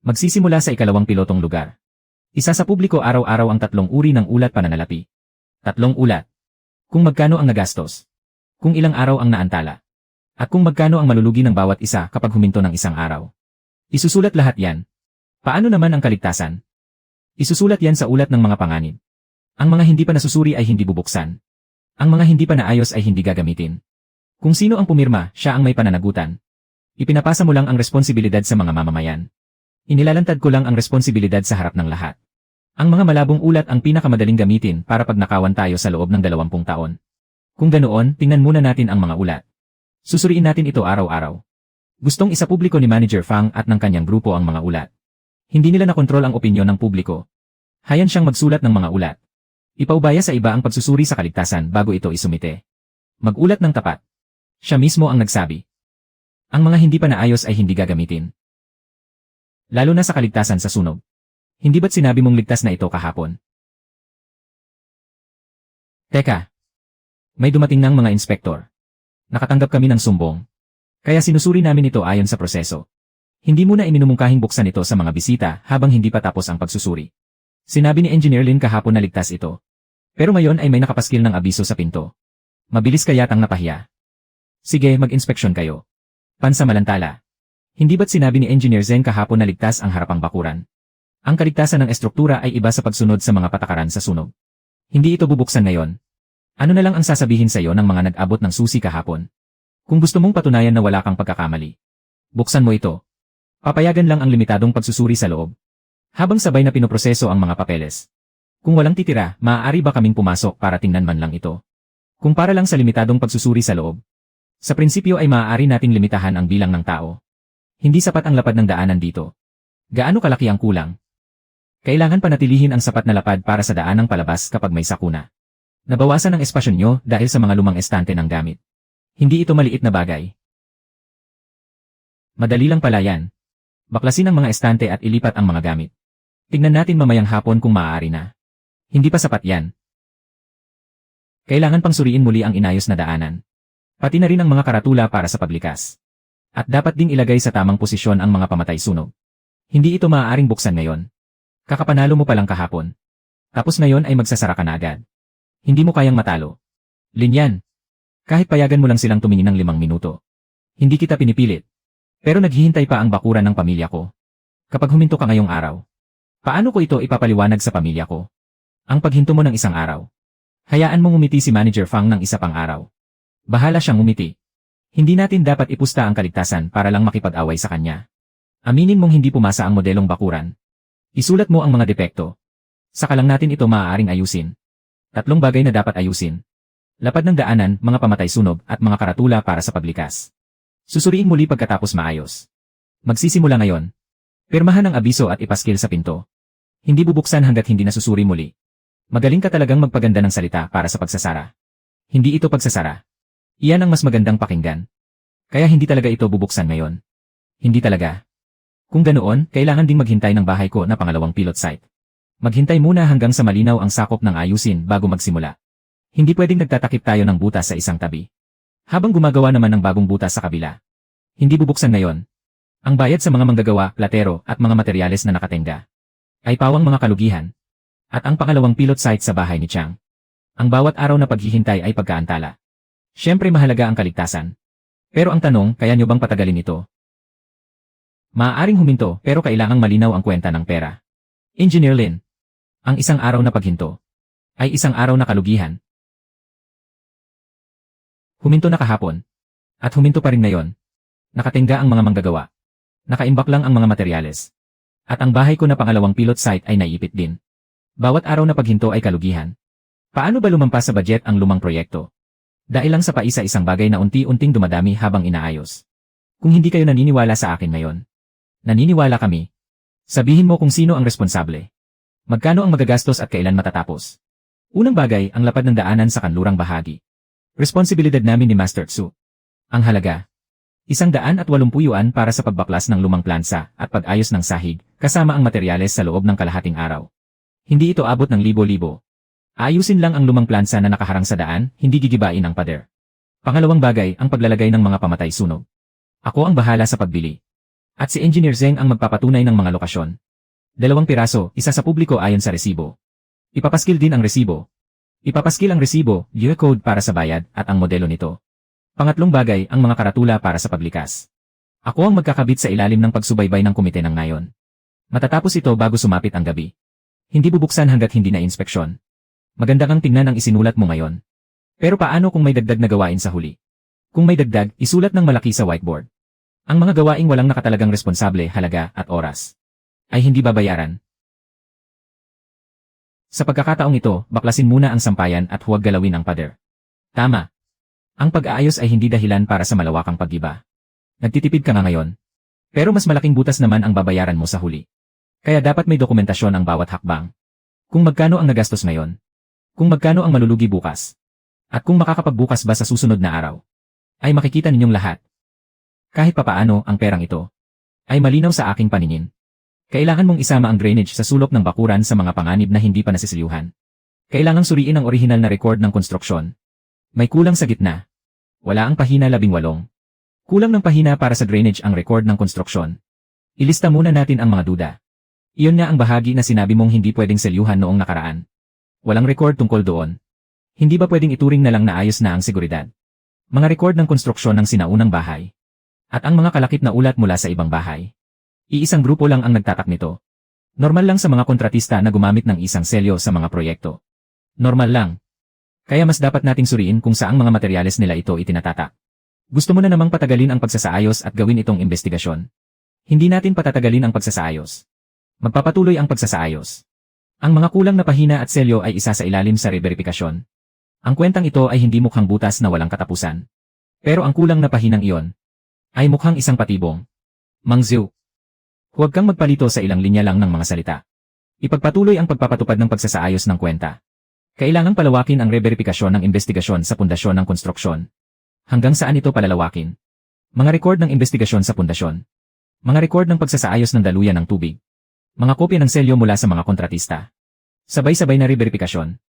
Magsisimula sa ikalawang pilotong lugar. Isa sa publiko araw-araw ang 3 uri ng ulat pananalapi. 3 ulat. Kung magkano ang nagastos. Kung ilang araw ang naantala. At kung magkano ang malulugi ng bawat isa kapag huminto ng isang araw. Isusulat lahat yan. Paano naman ang kaligtasan? Isusulat yan sa ulat ng mga panganib. Ang mga hindi pa nasusuri ay hindi bubuksan. Ang mga hindi pa naayos ay hindi gagamitin. Kung sino ang pumirma, siya ang may pananagutan. Ipinapasa mo lang ang responsibilidad sa mga mamamayan. Inilalantad ko lang ang responsibilidad sa harap ng lahat. Ang mga malabong ulat ang pinakamadaling gamitin para pagnakawan tayo sa loob ng 20 taon. Kung ganoon, tingnan muna natin ang mga ulat. Susuriin natin ito araw-araw. Gustong isapubliko ni Manager Fang at ng kanyang grupo ang mga ulat. Hindi nila nakontrol ang opinyon ng publiko. Hayan siyang magsulat ng mga ulat. Ipaubaya sa iba ang pagsusuri sa kaligtasan bago ito isumite. Mag-ulat ng tapat. Siya mismo ang nagsabi. Ang mga hindi pa naayos ay hindi gagamitin. Lalo na sa kaligtasan sa sunog. Hindi ba't sinabi mong ligtas na ito kahapon? Teka. May dumating ng mga inspektor. Nakatanggap kami ng sumbong. Kaya sinusuri namin ito ayon sa proseso. Hindi muna iminumungkahing buksan ito sa mga bisita habang hindi pa tapos ang pagsusuri. Sinabi ni Engineer Lin kahapon na ligtas ito. Pero ngayon ay may nakapaskil ng abiso sa pinto. Mabilis kayatang napahiya. Sige, mag-inspeksyon kayo. Pansamalantala. Hindi ba't sinabi ni Engineer Zen kahapon na ligtas ang harapang bakuran? Ang kaligtasan ng estruktura ay iba sa pagsunod sa mga patakaran sa sunog. Hindi ito bubuksan ngayon. Ano na lang ang sasabihin sa iyo ng mga nag-abot ng susi kahapon? Kung gusto mong patunayan na wala kang pagkakamali, buksan mo ito. Papayagan lang ang limitadong pagsusuri sa loob. Habang sabay na pinoproseso ang mga papeles. Kung walang titira, maaari ba kaming pumasok para tingnan man lang ito? Kung para lang sa limitadong pagsusuri sa loob. Sa prinsipyo ay maaari nating limitahan ang bilang ng tao. Hindi sapat ang lapad ng daanan dito. Gaano kalaki ang kulang? Kailangan panatilihin ang sapat na lapad para sa daanang palabas kapag may sakuna. Nabawasan ang espasyo nyo dahil sa mga lumang estante ng gamit. Hindi ito maliit na bagay. Madali lang pala yan. Baklasin ang mga estante at ilipat ang mga gamit. Tingnan natin mamayang hapon kung maaari na. Hindi pa sapat yan. Kailangan pang suriin muli ang inayos na daanan. Pati na rin ang mga karatula para sa paglikas. At dapat ding ilagay sa tamang posisyon ang mga pamatay sunog. Hindi ito maaaring buksan ngayon. Kakapanalo mo pa lang kahapon. Tapos ngayon ay magsasara ka na agad. Hindi mo kayang matalo. Linyan. Kahit payagan mo lang silang tumingin ng 5 minuto. Hindi kita pinipilit. Pero naghihintay pa ang bakuran ng pamilya ko. Kapag huminto ka ngayong araw, paano ko ito ipapaliwanag sa pamilya ko? Ang paghinto mo ng isang araw. Hayaan mong umiti si Manager Fang ng isa pang araw. Bahala siyang umiti. Hindi natin dapat ipusta ang kaligtasan para lang makipag-away sa kanya. Aminin mong hindi pumasa ang modelong bakuran. Isulat mo ang mga depekto. Saka lang natin ito maaaring ayusin. 3 bagay na dapat ayusin. Lapad ng daanan, mga pamatay sunog, at mga karatula para sa paglikas. Susuriin muli pagkatapos maayos. Magsisimula ngayon. Pirmahan ang abiso at ipaskil sa pinto. Hindi bubuksan hanggat hindi nasusuri muli. Magaling ka talagang magpaganda ng salita para sa pagsasara. Hindi ito pagsasara. Iyan ang mas magandang pakinggan. Kaya hindi talaga ito bubuksan ngayon. Hindi talaga. Kung ganoon, kailangan ding maghintay ng bahay ko na pangalawang pilot site. Maghintay muna hanggang sa malinaw ang sakop ng ayusin bago magsimula. Hindi pwedeng nagtatakip tayo ng butas sa isang tabi. Habang gumagawa naman ng bagong butas sa kabila. Hindi bubuksan ngayon. Ang bayad sa mga manggagawa, platero, at mga materyales na nakatenga ay pawang mga kalugihan. At ang pangalawang pilot site sa bahay ni Chang. Ang bawat araw na paghihintay ay pagkaantala. Siyempre mahalaga ang kaligtasan. Pero ang tanong, kaya nyo bang patagalin ito? Maaaring huminto pero kailangang malinaw ang kwenta ng pera. Engineer Lin. Ang isang araw na paghinto ay isang araw na kalugihan. Huminto na kahapon. At huminto pa rin ngayon. Nakatingga ang mga manggagawa. Nakaimbak lang ang mga materyales. At ang bahay ko na pangalawang pilot site ay naiipit din. Bawat araw na paghinto ay kalugihan. Paano ba lumampas sa budget ang lumang proyekto? Dahil lang sa paisa-isang bagay na unti-unting dumadami habang inaayos. Kung hindi kayo naniniwala sa akin ngayon, naniniwala kami. Sabihin mo kung sino ang responsable. Magkano ang magagastos at kailan matatapos? Unang bagay, ang lapad ng daanan sa kanlurang bahagi. Responsibilidad namin ni Master Tsu. Ang halaga. 180 yuan para sa pagbaklas ng lumang plansa at pag-ayos ng sahig, kasama ang materyales sa loob ng kalahating araw. Hindi ito abot ng libo-libo. Ayusin lang ang lumang plansa na nakaharang sa daan, hindi gigibain ang pader. Pangalawang bagay, ang paglalagay ng mga pamatay sunog. Ako ang bahala sa pagbili. At si Engineer Zeng ang magpapatunay ng mga lokasyon. 2 piraso, isa sa publiko ayon sa resibo. Ipapaskil din ang resibo. Ipapaskil ang resibo, year code para sa bayad, at ang modelo nito. Pangatlong bagay, ang mga karatula para sa paglikas. Ako ang magkakabit sa ilalim ng pagsubaybay ng komite ng ngayon. Matatapos ito bago sumapit ang gabi. Hindi bubuksan hanggat hindi na inspeksyon. Maganda kang tingnan ang isinulat mo ngayon. Pero paano kung may dagdag na gawain sa huli? Kung may dagdag, isulat ng malaki sa whiteboard. Ang mga gawaing walang nakatalagang responsable, halaga, at oras ay hindi babayaran. Sa pagkakataong ito, baklasin muna ang sampayan at huwag galawin ang pader. Tama. Ang pag-aayos ay hindi dahilan para sa malawakang paggiba. Nagtitipid ka nga ngayon. Pero mas malaking butas naman ang babayaran mo sa huli. Kaya dapat may dokumentasyon ang bawat hakbang. Kung magkano ang nagastos ngayon. Kung magkano ang malulugi bukas. At kung makakapagbukas ba sa susunod na araw. Ay makikita ninyong lahat. Kahit papaano ang perang ito. Ay malinaw sa aking paningin. Kailangan mong isama ang drainage sa sulok ng bakuran sa mga panganib na hindi pa nasisilyuhan. Kailangang suriin ang orihinal na record ng konstruksyon. May kulang sa gitna. Wala ang pahina 18. Kulang ng pahina para sa drainage ang record ng konstruksyon. Ilista muna natin ang mga duda. Iyon nga ang bahagi na sinabi mong hindi pwedeng selyuhan noong nakaraan. Walang record tungkol doon. Hindi ba pwedeng ituring na lang na ayos na ang seguridad? Mga record ng konstruksyon ng sinaunang bahay. At ang mga kalakip na ulat mula sa ibang bahay. Iisang grupo lang ang nagtatak nito. Normal lang sa mga kontratista na gumamit ng isang selyo sa mga proyekto. Normal lang. Kaya mas dapat nating suriin kung saang mga materyales nila ito itinatatak. Gusto mo na namang patagalin ang pagsasaayos at gawin itong investigasyon. Hindi natin patatagalin ang pagsasaayos. Magpapatuloy ang pagsasaayos. Ang mga kulang na pahina at selyo ay isa sa ilalim sa reverifikasyon. Ang kwentang ito ay hindi mukhang butas na walang katapusan. Pero ang kulang na pahinang iyon ay mukhang isang patibong. Mang Zhu. Huwag kang magpalito sa ilang linya lang ng mga salita. Ipagpatuloy ang pagpapatupad ng pagsasaayos ng kwenta. Kailangang palawakin ang reverifikasyon ng investigasyon sa pundasyon ng konstruksyon. Hanggang saan ito palalawakin? Mga record ng investigasyon sa pundasyon. Mga record ng pagsasaayos ng daluyan ng tubig. Mga kopya ng selyo mula sa mga kontratista. Sabay-sabay na reverifikasyon.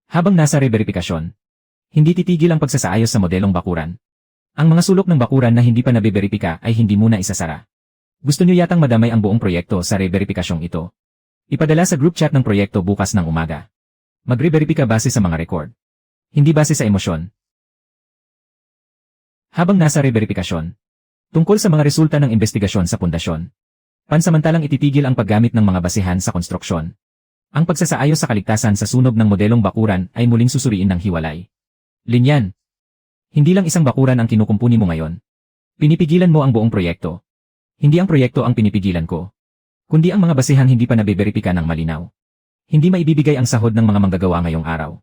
Habang nasa reverifikasyon, hindi titigil ang pagsasaayos sa modelong bakuran. Ang mga sulok ng bakuran na hindi pa nabeberipika ay hindi muna isasara. Gusto niyo yatang madamay ang buong proyekto sa reverifikasyon ito. Ipadala sa group chat ng proyekto bukas ng umaga. Magre-verifika base sa mga record. Hindi base sa emosyon. Habang nasa reverifikasyon, tungkol sa mga resulta ng investigasyon sa pundasyon, pansamantalang ititigil ang paggamit ng mga basehan sa konstruksyon. Ang pagsasaayos sa kaligtasan sa sunog ng modelong bakuran ay muling susuriin ng hiwalay. Linyan. Hindi lang isang bakuran ang kinukumpuni mo ngayon. Pinipigilan mo ang buong proyekto. Hindi ang proyekto ang pinipigilan ko, kundi ang mga basehan hindi pa nabeberipika ng malinaw. Hindi maibibigay ang sahod ng mga manggagawa ngayong araw.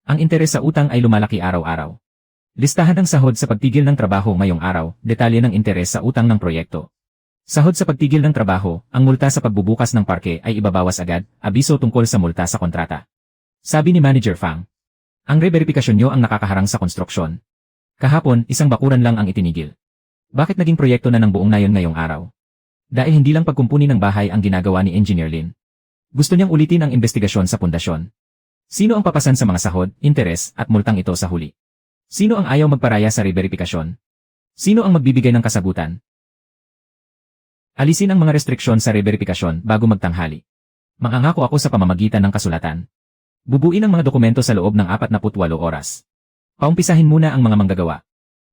Ang interes sa utang ay lumalaki araw-araw. Listahan ng sahod sa pagtigil ng trabaho ngayong araw, detalye ng interes sa utang ng proyekto. Sahod sa pagtigil ng trabaho, ang multa sa pagbubukas ng parke ay ibabawas agad, abiso tungkol sa multa sa kontrata. Sabi ni Manager Fang. Ang reverifikasyon nyo ang nakakaharang sa konstruksyon. Kahapon, isang bakuran lang ang itinigil. Bakit naging proyekto na ng buong nayon ngayong araw? Dahil hindi lang pagkumpuni ng bahay ang ginagawa ni Engineer Lin. Gusto niyang ulitin ang investigasyon sa pundasyon. Sino ang papasan sa mga sahod, interes, at multang ito sa huli? Sino ang ayaw magparaya sa reverifikasyon? Sino ang magbibigay ng kasagutan? Alisin ang mga restriksyon sa reverifikasyon bago magtanghali. Mangangako ako sa pamamagitan ng kasulatan. Bubuin ang mga dokumento sa loob ng 48 oras. Paumpisahin muna ang mga manggagawa.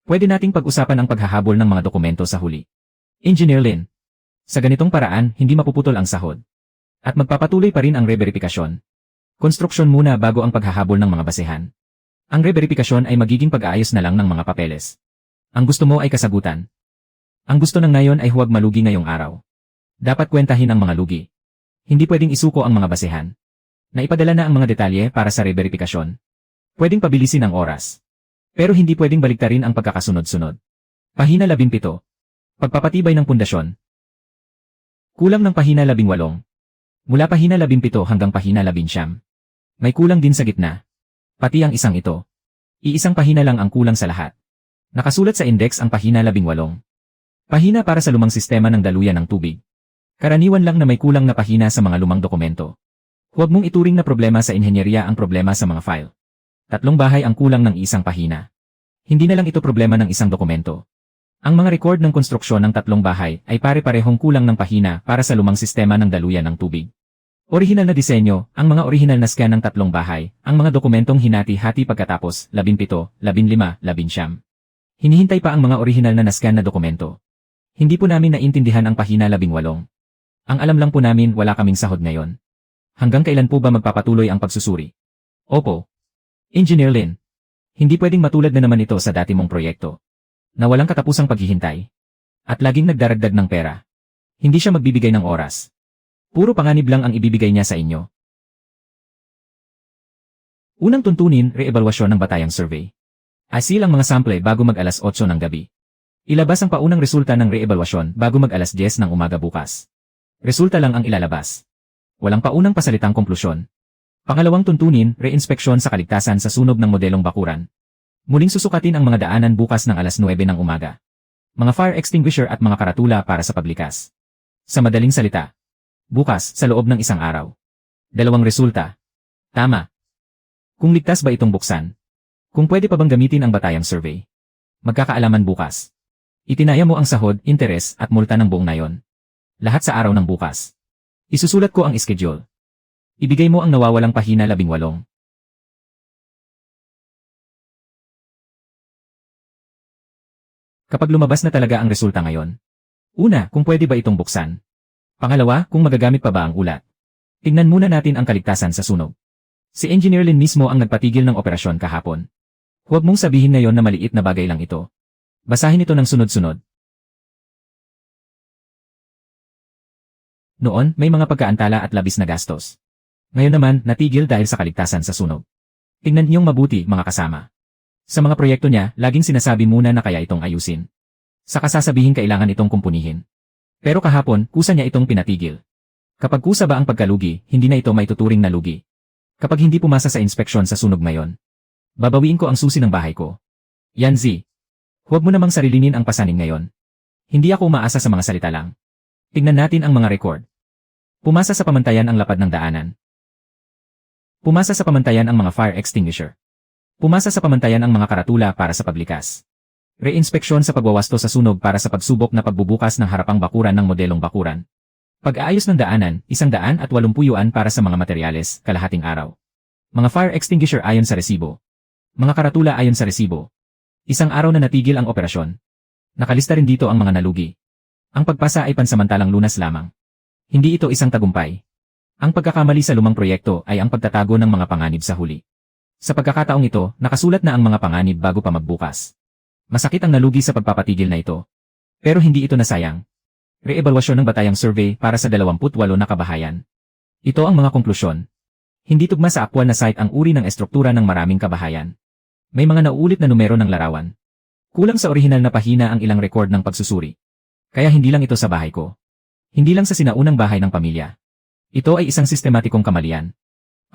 Pwede nating pag-usapan ang paghahabol ng mga dokumento sa huli. Engineer Lin. Sa ganitong paraan, hindi mapuputol ang sahod. At magpapatuloy pa rin ang reverifikasyon. Konstruksyon muna bago ang paghahabol ng mga basehan. Ang reverifikasyon ay magiging pag-aayos na lang ng mga papeles. Ang gusto mo ay kasagutan. Ang gusto ng ngayon ay huwag malugi ngayong araw. Dapat kwentahin ang mga lugi. Hindi pwedeng isuko ang mga basehan. Naipadala na ang mga detalye para sa reverifikasyon. Pwedeng pabilisin ang oras. Pero hindi pwedeng baliktarin ang pagkakasunod-sunod. Pahina 17. Pagpapatibay ng pundasyon. Kulang ng pahina 18. Mula pahina 17 hanggang pahina 19. May kulang din sa gitna. Pati ang isang ito. Iisang pahina lang ang kulang sa lahat. Nakasulat sa index ang pahina 18. Pahina para sa lumang sistema ng daluyan ng tubig. Karaniwan lang na may kulang na pahina sa mga lumang dokumento. Huwag mong ituring na problema sa inhenyeriya ang problema sa mga file. 3 bahay ang kulang ng isang pahina. Hindi na lang ito problema ng isang dokumento. Ang mga record ng konstruksyon ng 3 bahay ay pare-parehong kulang ng pahina para sa lumang sistema ng daluyan ng tubig. Orihinal na disenyo, ang mga orihinal na scan ng 3 bahay, ang mga dokumentong hinati-hati pagkatapos, 17, 15, 19. Hinihintay pa ang mga orihinal na nascan na dokumento. Hindi po namin naintindihan ang pahina 18. Ang alam lang po namin wala kaming sahod ngayon. Hanggang kailan po ba magpapatuloy ang pagsusuri? Opo. Engineer Lin. Hindi pwedeng matulad na naman ito sa dati mong proyekto. Na walang katapusang paghihintay. At laging nagdaragdag ng pera. Hindi siya magbibigay ng oras. Puro panganib lang ang ibibigay niya sa inyo. Unang tuntunin, re-evaluasyon ng batayang survey. Asil ang mga sample bago mag-alas 8 ng gabi. Ilabas ang paunang resulta ng re-evaluasyon bago mag-alas 10 ng umaga bukas. Resulta lang ang ilalabas. Walang paunang pasalitang konklusyon. Pangalawang tuntunin, re-inspeksyon sa kaligtasan sa sunog ng modelong bakuran. Muling susukatin ang mga daanan bukas ng alas 9 ng umaga. Mga fire extinguisher at mga karatula para sa paglikas. Sa madaling salita. Bukas, sa loob ng isang araw. 2 resulta. Tama. Kung ligtas ba itong buksan? Kung pwede pa bang gamitin ang batayang survey? Magkakaalaman bukas. Itinaya mo ang sahod, interes at multa ng buong nayon. Lahat sa araw ng bukas. Isusulat ko ang schedule. Ibigay mo ang nawawalang pahina 18. Kapag lumabas na talaga ang resulta ngayon. Una, kung pwede ba itong buksan. Pangalawa, kung magagamit pa ba ang ulat. Tingnan muna natin ang kaligtasan sa sunog. Si Engineer Lin mismo ang nagpatigil ng operasyon kahapon. Huwag mong sabihin ngayon na maliit na bagay lang ito. Basahin ito ng sunod-sunod. Noon, may mga pagkaantala at labis na gastos. Ngayon naman, natigil dahil sa kaligtasan sa sunog. Tingnan niyong mabuti, mga kasama. Sa mga proyekto niya, laging sinasabi muna na kaya itong ayusin. Saka sasabihin kailangan itong kumpunihin. Pero kahapon, kusa niya itong pinatigil. Kapag kusa ba ang pagkalugi, hindi na ito may tuturing na lugi. Kapag hindi pumasa sa inspeksyon sa sunog ngayon, babawiin ko ang susi ng bahay ko. Yan Z. Huwag mo namang sarilinin ang pasanin ngayon. Hindi ako umaasa sa mga salita lang. Tingnan natin ang mga record. Pumasa sa pamantayan ang lapad ng daanan. Pumasa sa pamantayan ang mga fire extinguisher. Pumasa sa pamantayan ang mga karatula para sa paglikas. Reinspeksyon sa pagwawasto sa sunog para sa pagsubok na pagbubukas ng harapang bakuran ng modelong bakuran. Pag-aayos ng daanan, 180 yuan para sa mga materyales, kalahating araw. Mga fire extinguisher ayon sa resibo. Mga karatula ayon sa resibo. 1 araw na natigil ang operasyon. Nakalista rin dito ang mga nalugi. Ang pagpasa ay pansamantalang lunas lamang. Hindi ito isang tagumpay. Ang pagkakamali sa lumang proyekto ay ang pagtatago ng mga panganib sa huli. Sa pagkakataong ito, nakasulat na ang mga panganib bago pa magbukas. Masakit ang nalugi sa pagpapatigil na ito. Pero hindi ito nasayang. Re-evaluasyon ng batayang survey para sa 28 na kabahayan. Ito ang mga konklusyon. Hindi tugma sa aktwal na site ang uri ng estruktura ng maraming kabahayan. May mga nauulit na numero ng larawan. Kulang sa orihinal na pahina ang ilang record ng pagsusuri. Kaya hindi lang ito sa bahay ko. Hindi lang sa sinaunang bahay ng pamilya. Ito ay isang sistematikong kamalian.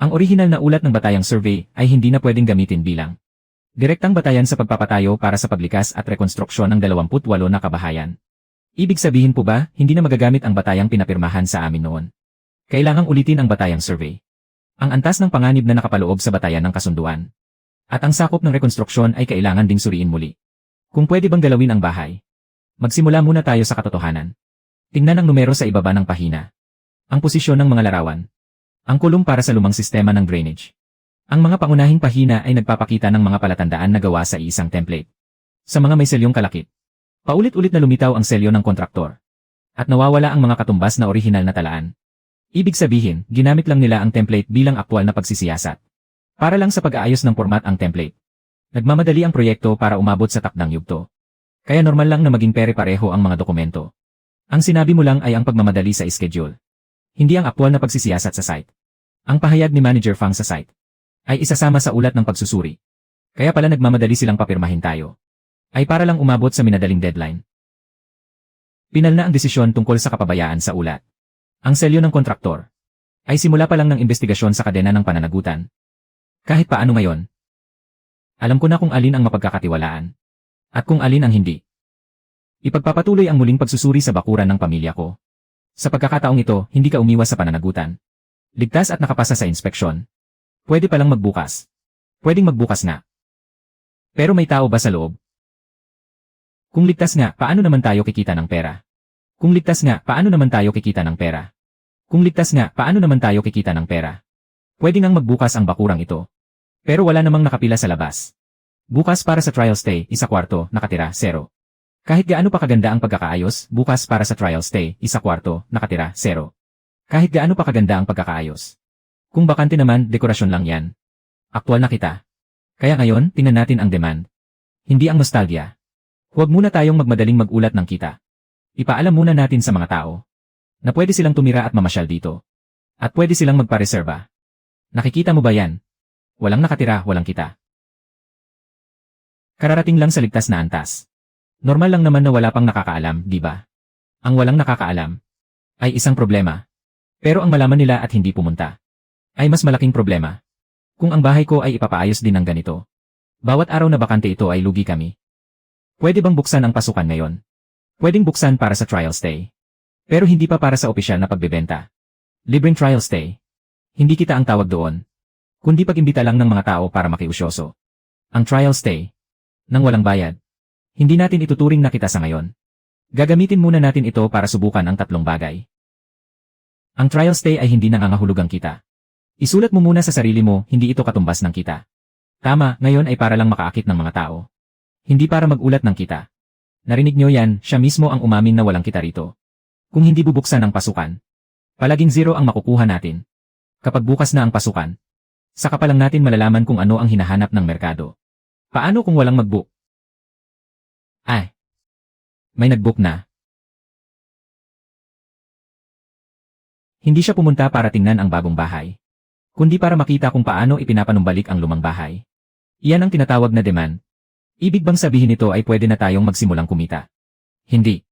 Ang orihinal na ulat ng batayang survey ay hindi na pwedeng gamitin bilang direktang batayan sa pagpapatayo para sa paglikas at rekonstruksyon ng 28 na kabahayan. Ibig sabihin po ba, hindi na magagamit ang batayang pinapirmahan sa amin noon? Kailangang ulitin ang batayang survey. Ang antas ng panganib na nakapaloob sa batayan ng kasunduan. At ang sakop ng rekonstruksyon ay kailangan ding suriin muli. Kung pwede bang galawin ang bahay? Magsimula muna tayo sa katotohanan. Tingnan ang numero sa ibaba ng pahina. Ang posisyon ng mga larawan. Ang kulong para sa lumang sistema ng drainage. Ang mga pangunahing pahina ay nagpapakita ng mga palatandaan na gawa sa isang template. Sa mga may selyong kalakip. Paulit-ulit na lumitaw ang selyo ng kontraktor. At nawawala ang mga katumbas na orihinal na talaan. Ibig sabihin, ginamit lang nila ang template bilang aktwal na pagsisiyasat. Para lang sa pag-aayos ng format ang template. Nagmamadali ang proyekto para umabot sa takdang yugto. Kaya normal lang na maging pare-pareho ang mga dokumento. Ang sinabi mo lang ay ang pagmamadali sa schedule. Hindi ang aktwal na pagsisiyasat sa site. Ang pahayag ni Manager Fang sa site ay isasama sa ulat ng pagsusuri. Kaya pala nagmamadali silang papirmahin tayo. Ay para lang umabot sa minadaling deadline. Pinal na ang desisyon tungkol sa kapabayaan sa ulat. Ang selyo ng kontraktor ay simula pa lang ng investigasyon sa kadena ng pananagutan. Kahit paano ngayon, alam ko na kung alin ang mapagkakatiwalaan at kung alin ang hindi. Ipagpapatuloy ang muling pagsusuri sa bakuran ng pamilya ko. Sa pagkakataong ito, hindi ka umiwas sa pananagutan. Ligtas at nakapasa sa inspeksyon. Pwede palang magbukas. Pwedeng magbukas na. Pero may tao ba sa loob? Kung ligtas nga, paano naman tayo kikita ng pera? Kung ligtas nga, paano naman tayo kikita ng pera? Kung ligtas nga, paano naman tayo kikita ng pera? Pwede ngang magbukas ang bakurang ito. Pero wala namang nakapila sa labas. Bukas para sa trial stay, 1 kwarto, nakatira, 0. Kahit gaano pa kaganda ang pagkakaayos, bukas para sa trial stay, 1 kwarto, nakatira, 0. Kahit gaano pa kaganda ang pagkakaayos. Kung bakante naman, dekorasyon lang yan. Aktwal na kita. Kaya ngayon, tingnan natin ang demand. Hindi ang nostalgia. Huwag muna tayong magmadaling magulat ng kita. Ipaalam muna natin sa mga tao na pwede silang tumira at mamasyal dito. At pwede silang magpareserba. Nakikita mo ba yan? Walang nakatira, walang kita. Kararating lang sa ligtas na antas. Normal lang naman na wala pang nakakaalam, di ba? Ang walang nakakaalam ay isang problema. Pero ang malaman nila at hindi pumunta ay mas malaking problema. Kung ang bahay ko ay ipapaayos din ng ganito. Bawat araw na bakante ito ay lugi kami. Pwede bang buksan ang pasukan ngayon? Pwedeng buksan para sa trial stay. Pero hindi pa para sa opisyal na pagbebenta. Libreng trial stay. Hindi kita ang tawag doon. Kundi pag-imbita lang ng mga tao para makiusyoso. Ang trial stay. Nang walang bayad. Hindi natin ituturing na kita sa ngayon. Gagamitin muna natin ito para subukan ang 3 bagay. Ang trial stay ay hindi nangangahulugang kita. Isulat mo muna sa sarili mo, hindi ito katumbas ng kita. Tama, ngayon ay para lang makaakit ng mga tao. Hindi para magulat ng kita. Narinig nyo yan, siya mismo ang umamin na walang kita rito. Kung hindi bubuksan ang pasukan, palaging 0 ang makukuha natin. Kapag bukas na ang pasukan, saka pa lang natin malalaman kung ano ang hinahanap ng merkado. Paano kung walang mag-book? Ay, may nag-book na. Hindi siya pumunta para tingnan ang bagong bahay, kundi para makita kung paano ipinapanumbalik ang lumang bahay. Iyan ang tinatawag na demand. Ibig bang sabihin nito ay pwede na tayong magsimulang kumita? Hindi.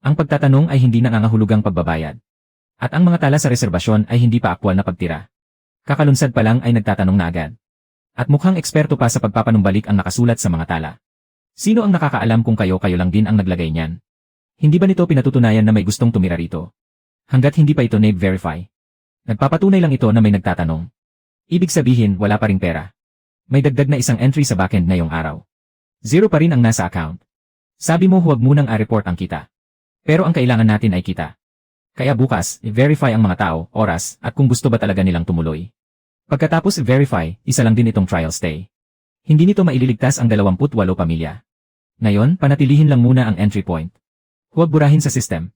Ang pagtatanong ay hindi nangangahulugang pagbabayad. At ang mga tala sa reserbasyon ay hindi pa aktwal na pagtira. Kakalunsad pa lang ay nagtatanong na agad. At mukhang eksperto pa sa pagpapanumbalik ang nakasulat sa mga tala. Sino ang nakakaalam kung kayo lang din ang naglagay niyan? Hindi ba nito pinatutunayan na may gustong tumira rito? Hanggat hindi pa ito nave-verify. Nagpapatunay lang ito na may nagtatanong. Ibig sabihin wala pa ring pera. May dagdag na isang entry sa backend ngayong araw. Zero pa rin ang nasa account. Sabi mo huwag munang a-report ang kita. Pero ang kailangan natin ay kita. Kaya bukas, i-verify ang mga tao, oras, at kung gusto ba talaga nilang tumuloy. Pagkatapos i-verify, isa lang din itong trial stay. Hindi nito maililigtas ang 28 pamilya. Ngayon, panatilihin lang muna ang entry point. Huwag burahin sa system.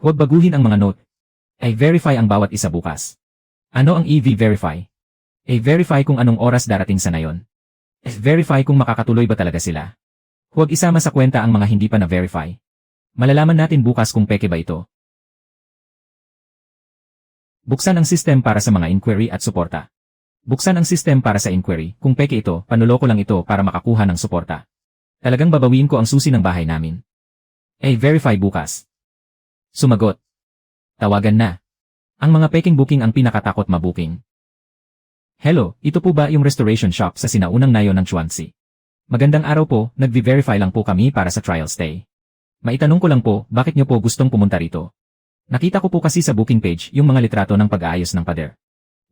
Huwag baguhin ang mga note. I-verify ang bawat isa bukas. Ano ang EV-verify? I-verify kung anong oras darating sa nayon. I-verify kung makakatuloy ba talaga sila. Huwag isama sa kwenta ang mga hindi pa na-verify. Malalaman natin bukas kung peke ba ito. Buksan ang system para sa mga inquiry at suporta. Buksan ang system para sa inquiry, kung peke ito, panuloko lang ito para makakuha ng suporta. Talagang babawiin ko ang susi ng bahay namin. I-verify bukas. Sumagot. Tawagan na. Ang mga peking booking ang pinakatakot mabuking. Hello, ito po ba yung restoration shop sa sinaunang nayon ng Chuanxi? Magandang araw po, nag-verify lang po kami para sa trial stay. Maitanong ko lang po, bakit nyo po gustong pumunta rito? Nakita ko po kasi sa booking page yung mga litrato ng pag-aayos ng pader.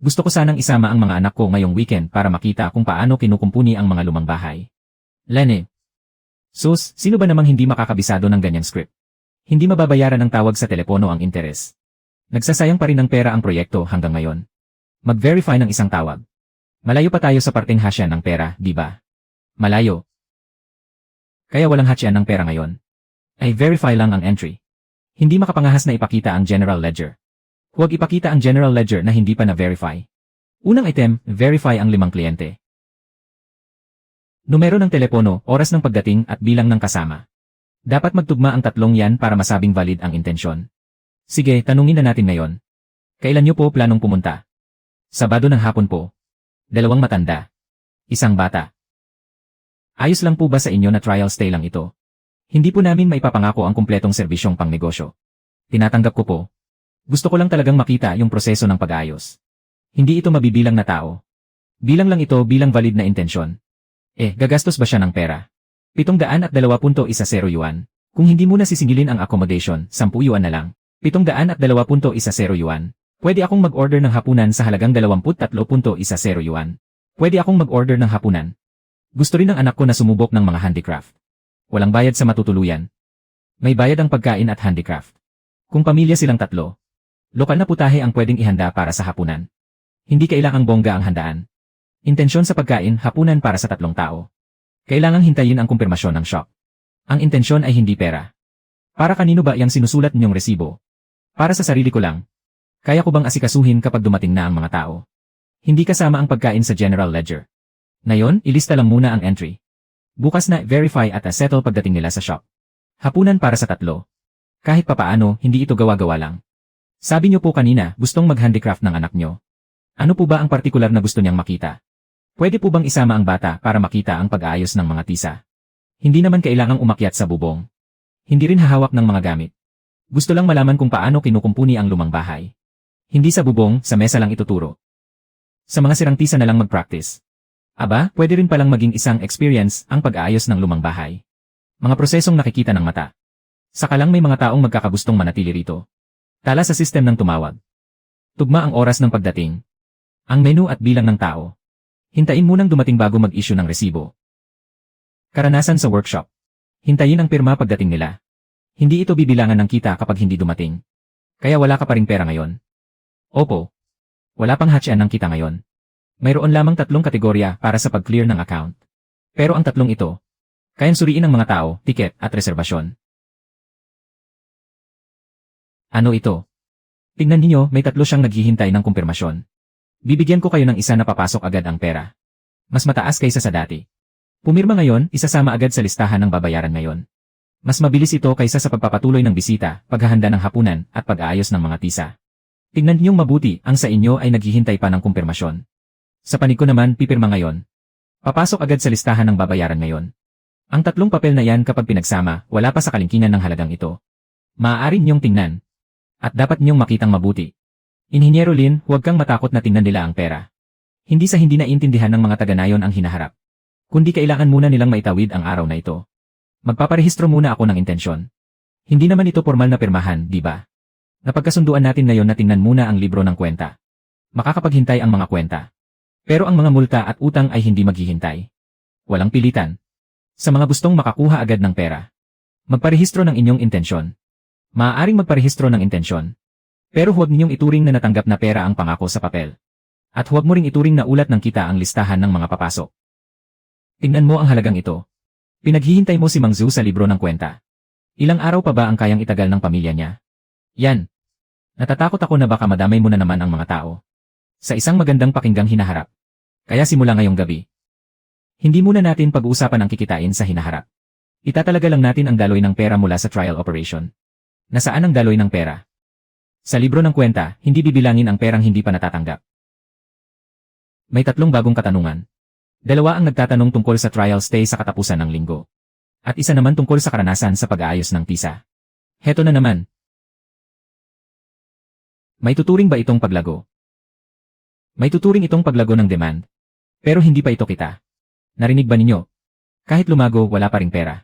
Gusto ko sanang isama ang mga anak ko ngayong weekend para makita kung paano kinukumpuni ang mga lumang bahay. Lene. Sus, sino ba namang hindi makakabisado ng ganyang script? Hindi mababayaran ng tawag sa telepono ang interes. Nagsasayang pa rin ng pera ang proyekto hanggang ngayon. Mag-verify ng isang tawag. Malayo pa tayo sa parteng hasyan ng pera, di ba? Malayo. Kaya walang hasyan ng pera ngayon. Ay verify lang ang entry. Hindi makapangahas na ipakita ang general ledger. Huwag ipakita ang general ledger na hindi pa na-verify. Unang item, verify ang 5 kliyente. Numero ng telepono, oras ng pagdating at bilang ng kasama. Dapat magtugma ang tatlong yan para masabing valid ang intensyon. Sige, tanungin na natin ngayon. Kailan niyo po planong pumunta? Sabado ng hapon po. 2 matanda. 1 bata. Ayos lang po ba sa inyo na trial stay lang ito? Hindi po namin maipapangako ang kumpletong serbisyong pangnegosyo. Tinatanggap ko po. Gusto ko lang talagang makita yung proseso ng pag-ayos. Hindi ito mabibilang na tao. Bilang lang ito bilang valid na intensyon. Gagastos ba siya ng pera? 720.10 yuan. Kung hindi mo na sisingilin ang accommodation, 10 yuan na lang. 720.10 yuan. Pwede akong mag-order ng hapunan sa halagang 23.10 yuan. Pwede akong mag-order ng hapunan. Gusto rin ng anak ko na sumubok ng mga handicraft. Walang bayad sa matutuluyan. May bayad ang pagkain at handicraft. Kung pamilya silang 3, lokal na putahe ang pwedeng ihanda para sa hapunan. Hindi kailangang bongga ang handaan. Intensyon sa pagkain, hapunan para sa 3 tao. Kailangang hintayin ang kumpirmasyon ng shop. Ang intensyon ay hindi pera. Para kanino ba yang sinusulat ninyong resibo? Para sa sarili ko lang. Kaya ko bang asikasuhin kapag dumating na ang mga tao? Hindi kasama ang pagkain sa general ledger. Ngayon, ilista lang muna ang entry. Bukas na verify at settle pagdating nila sa shop. Hapunan para sa 3. Kahit papaano, hindi ito gawa-gawa lang. Sabi niyo po kanina, gustong mag-handicraft ng anak niyo. Ano po ba ang partikular na gusto niyang makita? Pwede po bang isama ang bata para makita ang pag-aayos ng mga tisa? Hindi naman kailangang umakyat sa bubong. Hindi rin hahawak ng mga gamit. Gusto lang malaman kung paano kinukumpuni ang lumang bahay. Hindi sa bubong, sa mesa lang ituturo. Sa mga sirang tisa na lang mag-practice. Aba, pwede rin palang maging isang experience ang pag-aayos ng lumang bahay. Mga prosesong nakikita ng mata. Saka lang may mga taong magkakagustong manatili rito. Tala sa system ng tumawag. Tugma ang oras ng pagdating. Ang menu at bilang ng tao. Hintayin munang dumating bago mag-issue ng resibo. Karanasan sa workshop. Hintayin ang pirma pagdating nila. Hindi ito bibilangan ng kita kapag hindi dumating. Kaya wala ka pa ring pera ngayon. Opo. Wala pang hatyan ng kita ngayon. Mayroon lamang 3 kategorya para sa pag-clear ng account. Pero ang 3 ito, kayang suriin ng mga tao, tiket at reserbasyon. Ano ito? Tingnan ninyo, may 3 siyang naghihintay ng kumpirmasyon. Bibigyan ko kayo ng isa na papasok agad ang pera. Mas mataas kaysa sa dati. Pumirma ngayon, isasama agad sa listahan ng babayaran ngayon. Mas mabilis ito kaysa sa pagpapatuloy ng bisita, paghahanda ng hapunan, at pag-aayos ng mga tisa. Tingnan ninyong mabuti, ang sa inyo ay naghihintay pa ng kumpirmasyon. Sa panig ko naman, pipirma ngayon. Papasok agad sa listahan ng babayaran ngayon. Ang 3 papel na yan kapag pinagsama, wala pa sa kalingkingan ng halagang ito. Maaari niyong tingnan. At dapat niyong makitang mabuti. Inhinyero Lin, huwag kang matakot na tingnan nila ang pera. Hindi sa hindi naiintindihan ng mga taga-nayon ang hinaharap. Kundi kailangan muna nilang maitawid ang araw na ito. Magpaparehistro muna ako ng intensyon. Hindi naman ito formal na pirmahan, di ba? Napagkasunduan natin ngayon na tingnan muna ang libro ng kwenta. Makakapaghintay ang mga kwenta. Pero ang mga multa at utang ay hindi maghihintay. Walang pilitan. Sa mga gustong makakuha agad ng pera, magparehistro ng inyong intensyon. Maaaring magparehistro ng intensyon. Pero huwag ninyong ituring na natanggap na pera ang pangako sa papel. At huwag mo ring ituring na ulat ng kita ang listahan ng mga papasok. Tingnan mo ang halagang ito. Pinaghihintay mo si Mang Zhu sa libro ng kwenta. Ilang araw pa ba ang kayang itagal ng pamilya niya? Yan. Natatakot ako na baka madamay mo na naman ang mga tao. Sa isang magandang pakinggang hinaharap. Kaya simula ngayong gabi. Hindi muna natin pag-uusapan ang kikitain sa hinaharap. Itatalaga lang natin ang daloy ng pera mula sa trial operation. Nasaan ang daloy ng pera? Sa libro ng kwenta, hindi bibilangin ang perang hindi pa natatanggap. May 3 bagong katanungan. 2 ang nagtatanong tungkol sa trial stay sa katapusan ng linggo. At 1 naman tungkol sa karanasan sa pag-aayos ng tisa. Heto na naman. May tuturing ba itong paglago? May tuturing itong paglago ng demand. Pero hindi pa ito kita. Narinig ba ninyo? Kahit lumago, wala pa ring pera.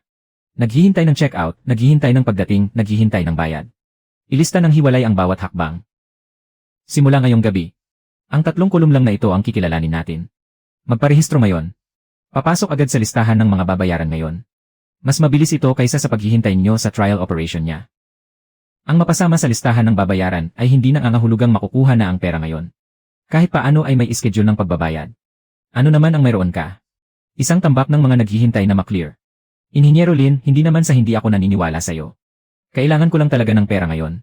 Naghihintay ng check-out, naghihintay ng pagdating, naghihintay ng bayad. Ilista ng hiwalay ang bawat hakbang. Simula ngayong gabi. Ang 3 kolum lang na ito ang kikilalanin natin. Magparehistro ngayon. Papasok agad sa listahan ng mga babayaran ngayon. Mas mabilis ito kaysa sa paghihintay nyo sa trial operation niya. Ang mapasama sa listahan ng babayaran ay hindi nangangahulugang makukuha na ang pera ngayon. Kahit paano ay may schedule ng pagbabayad. Ano naman ang mayroon ka? Isang tambak ng mga naghihintay na maklear. Inhinyero Lin, hindi naman sa hindi ako naniniwala sa'yo. Kailangan ko lang talaga ng pera ngayon.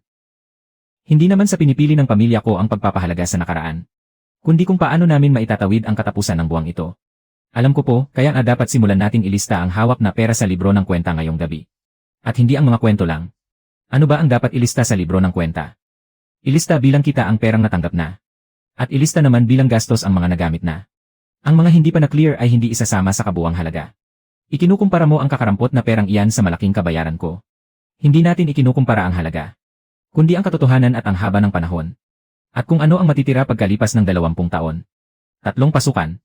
Hindi naman sa pinipili ng pamilya ko ang pagpapahalaga sa nakaraan. Kundi kung paano namin maitatawid ang katapusan ng buwang ito. Alam ko po, kaya nga dapat simulan nating ilista ang hawak na pera sa libro ng kwenta ngayong gabi. At hindi ang mga kwento lang. Ano ba ang dapat ilista sa libro ng kwenta? Ilista bilang kita ang perang natanggap na. At ilista naman bilang gastos ang mga nagamit na. Ang mga hindi pa na-clear ay hindi isasama sa kabuuang halaga. Ikinukumpara mo ang kakarampot na perang iyan sa malaking kabayaran ko. Hindi natin ikinukumpara ang halaga, kundi ang katotohanan at ang haba ng panahon. At kung ano ang matitira pagkalipas ng 20 taon. 3 pasukan.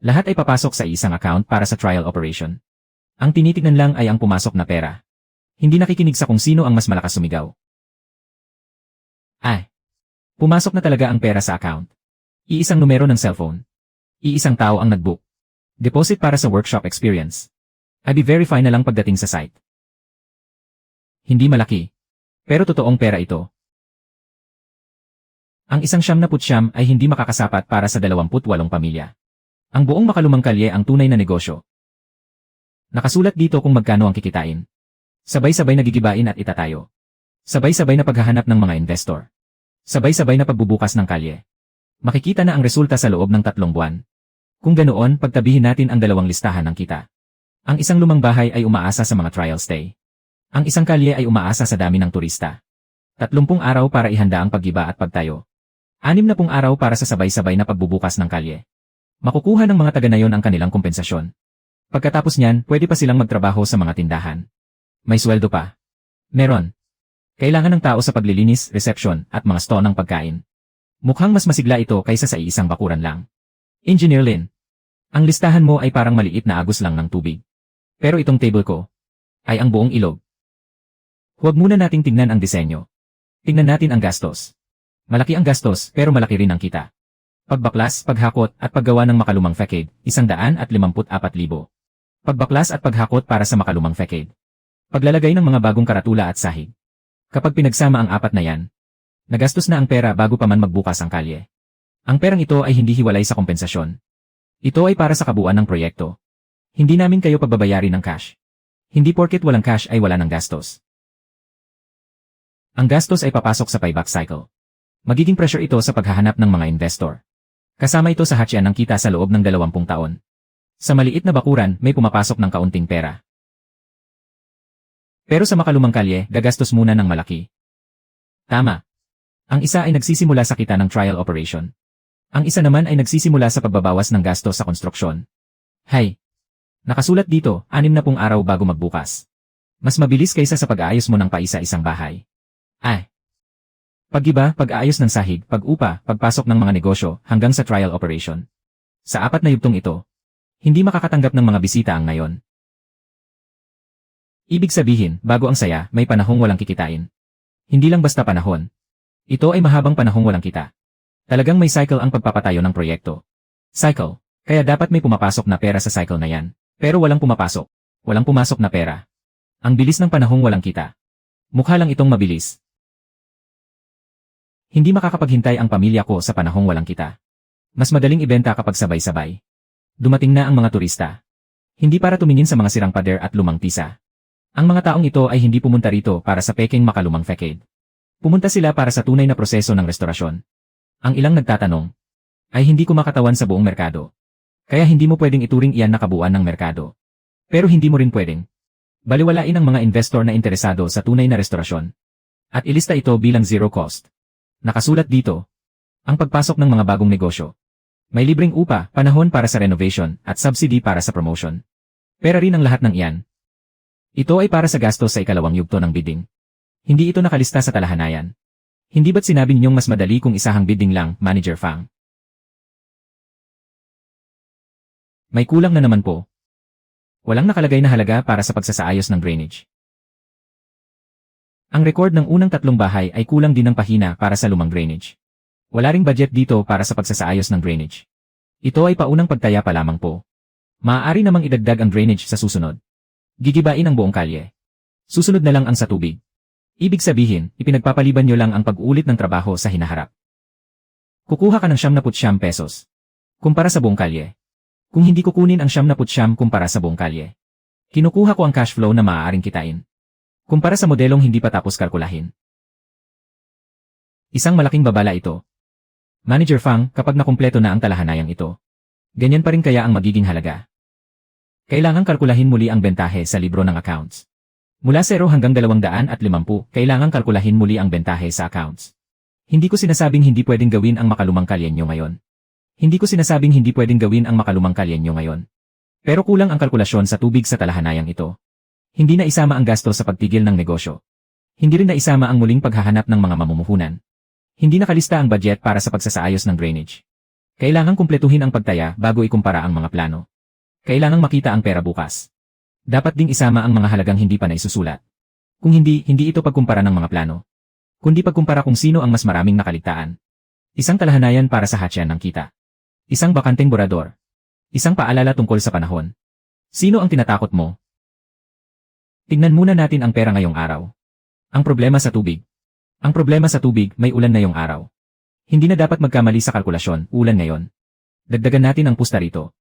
Lahat ay papasok sa isang account para sa trial operation. Ang tinitignan lang ay ang pumasok na pera. Hindi nakikinig sa kung sino ang mas malakas sumigaw. Pumasok na talaga ang pera sa account. Iisang numero ng cellphone. Iisang tao ang nag-book. Deposit para sa workshop experience. I-verify na lang pagdating sa site. Hindi malaki. Pero totoong pera ito. Ang 179 ay hindi makakasapat para sa 28 pamilya. Ang buong makalumang kalye ang tunay na negosyo. Nakasulat dito kung magkano ang kikitain. Sabay-sabay na gigibain at itatayo. Sabay-sabay na paghahanap ng mga investor. Sabay-sabay na pagbubukas ng kalye. Makikita na ang resulta sa loob ng 3 buwan. Kung ganoon, pagtabihin natin ang 2 listahan ng kita. Ang isang lumang bahay ay umaasa sa mga trial stay. Ang isang kalye ay umaasa sa dami ng turista. 30 araw para ihanda ang paggiba at pagtayo. 60 araw para sa sabay-sabay na pagbubukas ng kalye. Makukuha ng mga taga na yon ang kanilang kompensasyon. Pagkatapos niyan, pwede pa silang magtrabaho sa mga tindahan. May sweldo pa. Meron. Kailangan ng tao sa paglilinis, reception, at mga store ng pagkain. Mukhang mas masigla ito kaysa sa iisang bakuran lang. Engineer Lin. Ang listahan mo ay parang maliit na agos lang ng tubig. Pero itong table ko ay ang buong ilog. Huwag muna nating tingnan ang disenyo. Tingnan natin ang gastos. Malaki ang gastos pero malaki rin ang kita. Pagbaklas, paghakot at paggawa ng makalumang facade, 154,000. Pagbaklas at paghakot para sa makalumang facade. Paglalagay ng mga bagong karatula at sahig. Kapag pinagsama ang 4 na yan, nagastos na ang pera bago pa man magbukas ang kalye. Ang perang ito ay hindi hiwalay sa kompensasyon. Ito ay para sa kabuuan ng proyekto. Hindi namin kayo pagbabayari ng cash. Hindi porket walang cash ay wala ng gastos. Ang gastos ay papasok sa payback cycle. Magiging pressure ito sa paghahanap ng mga investor. Kasama ito sa hatsyan ng kita sa loob ng 20 taon. Sa maliit na bakuran, may pumapasok ng kaunting pera. Pero sa makalumang kalye, gagastos muna ng malaki. Tama. Ang isa ay nagsisimula sa kita ng trial operation. Ang isa naman ay nagsisimula sa pagbabawas ng gastos sa konstruksyon. Hay! Nakasulat dito, 60 araw bago magbukas. Mas mabilis kaysa sa pag-aayos mo ng paisa-isang bahay. Pag-iba, pag-aayos ng sahig, pag-upa, pagpasok ng mga negosyo, hanggang sa trial operation. Sa 4 na yugtong ito, hindi makakatanggap ng mga bisita ang ngayon. Ibig sabihin, bago ang saya, may panahong walang kikitain. Hindi lang basta panahon. Ito ay mahabang panahong walang kita. Talagang may cycle ang pagpapatayo ng proyekto. Cycle. Kaya dapat may pumapasok na pera sa cycle na yan. Pero walang pumapasok. Walang pumasok na pera. Ang bilis ng panahong walang kita. Mukha lang itong mabilis. Hindi makakapaghintay ang pamilya ko sa panahong walang kita. Mas madaling ibenta kapag sabay-sabay. Dumating na ang mga turista. Hindi para tumingin sa mga sirang pader at lumang tisa. Ang mga taong ito ay hindi pumunta rito para sa peking makalumang facade. Pumunta sila para sa tunay na proseso ng restorasyon. Ang ilang nagtatanong, ay hindi kumakatawan sa buong merkado. Kaya hindi mo pwedeng ituring iyan na kabuuan ng merkado. Pero hindi mo rin pwedeng baliwalain ang mga investor na interesado sa tunay na restorasyon. At ilista ito bilang zero cost. Nakasulat dito, ang pagpasok ng mga bagong negosyo. May libreng upa, panahon para sa renovation, at subsidy para sa promotion. Pera rin ang lahat ng iyan. Ito ay para sa gastos sa ikalawang yugto ng bidding. Hindi ito nakalista sa talahanayan. Hindi ba't sinabi ninyong mas madali kung isahang bidding lang, Manager Fang? May kulang na naman po. Walang nakalagay na halaga para sa pagsasaayos ng drainage. Ang record ng unang 3 bahay ay kulang din ng pahina para sa lumang drainage. Wala ring budget dito para sa pagsasaayos ng drainage. Ito ay paunang pagtaya pa lamang po. Maaari namang idagdag ang drainage sa susunod. Gigibain ang buong kalye. Susunod na lang ang sa tubig. Ibig sabihin, ipinagpapaliban nyo lang ang pag-uulit ng trabaho sa hinaharap. Kukuha ka ng 79 pesos. Kumpara sa buong kalye. Kung hindi kukunin ang 79 kumpara sa buong kalye. Kinukuha ko ang cash flow na maaaring kitain. Kumpara sa modelong hindi pa tapos kalkulahin. Isang malaking babala ito. Manager Fang, kapag nakumpleto na ang talahanayang ito, ganyan pa rin kaya ang magiging halaga. Kailangang kalkulahin muli ang bentahe sa libro ng accounts. Mula 0 hanggang 250, kailangang kalkulahin muli ang bentahe sa accounts. Hindi ko sinasabing hindi pwedeng gawin ang makalumang kalyenyo ngayon. Hindi ko sinasabing hindi pwedeng gawin ang makalumang kalyenyo ngayon. Pero kulang ang kalkulasyon sa tubig sa talahanayang ito. Hindi na isama ang gasto sa pagtigil ng negosyo. Hindi rin na isama ang muling paghahanap ng mga mamumuhunan. Hindi nakalista ang budget para sa pagsasaayos ng drainage. Kailangang kumpletuhin ang pagtaya bago ikumpara ang mga plano. Kailangang makita ang pera bukas. Dapat ding isama ang mga halagang hindi pa naisusulat. Kung hindi ito pagkumpara ng mga plano. Kundi pagkumpara kung sino ang mas maraming nakaligtaan. Isang talahanayan para sa hatsyan ng kita. Isang bakanteng borador. Isang paalala tungkol sa panahon. Sino ang tinatakot mo? Tingnan muna natin ang pera ngayong araw. Ang problema sa tubig. Ang problema sa tubig, may ulan ngayong araw. Hindi na dapat magkamali sa kalkulasyon, ulan ngayon. Dagdagan natin ang pusta rito.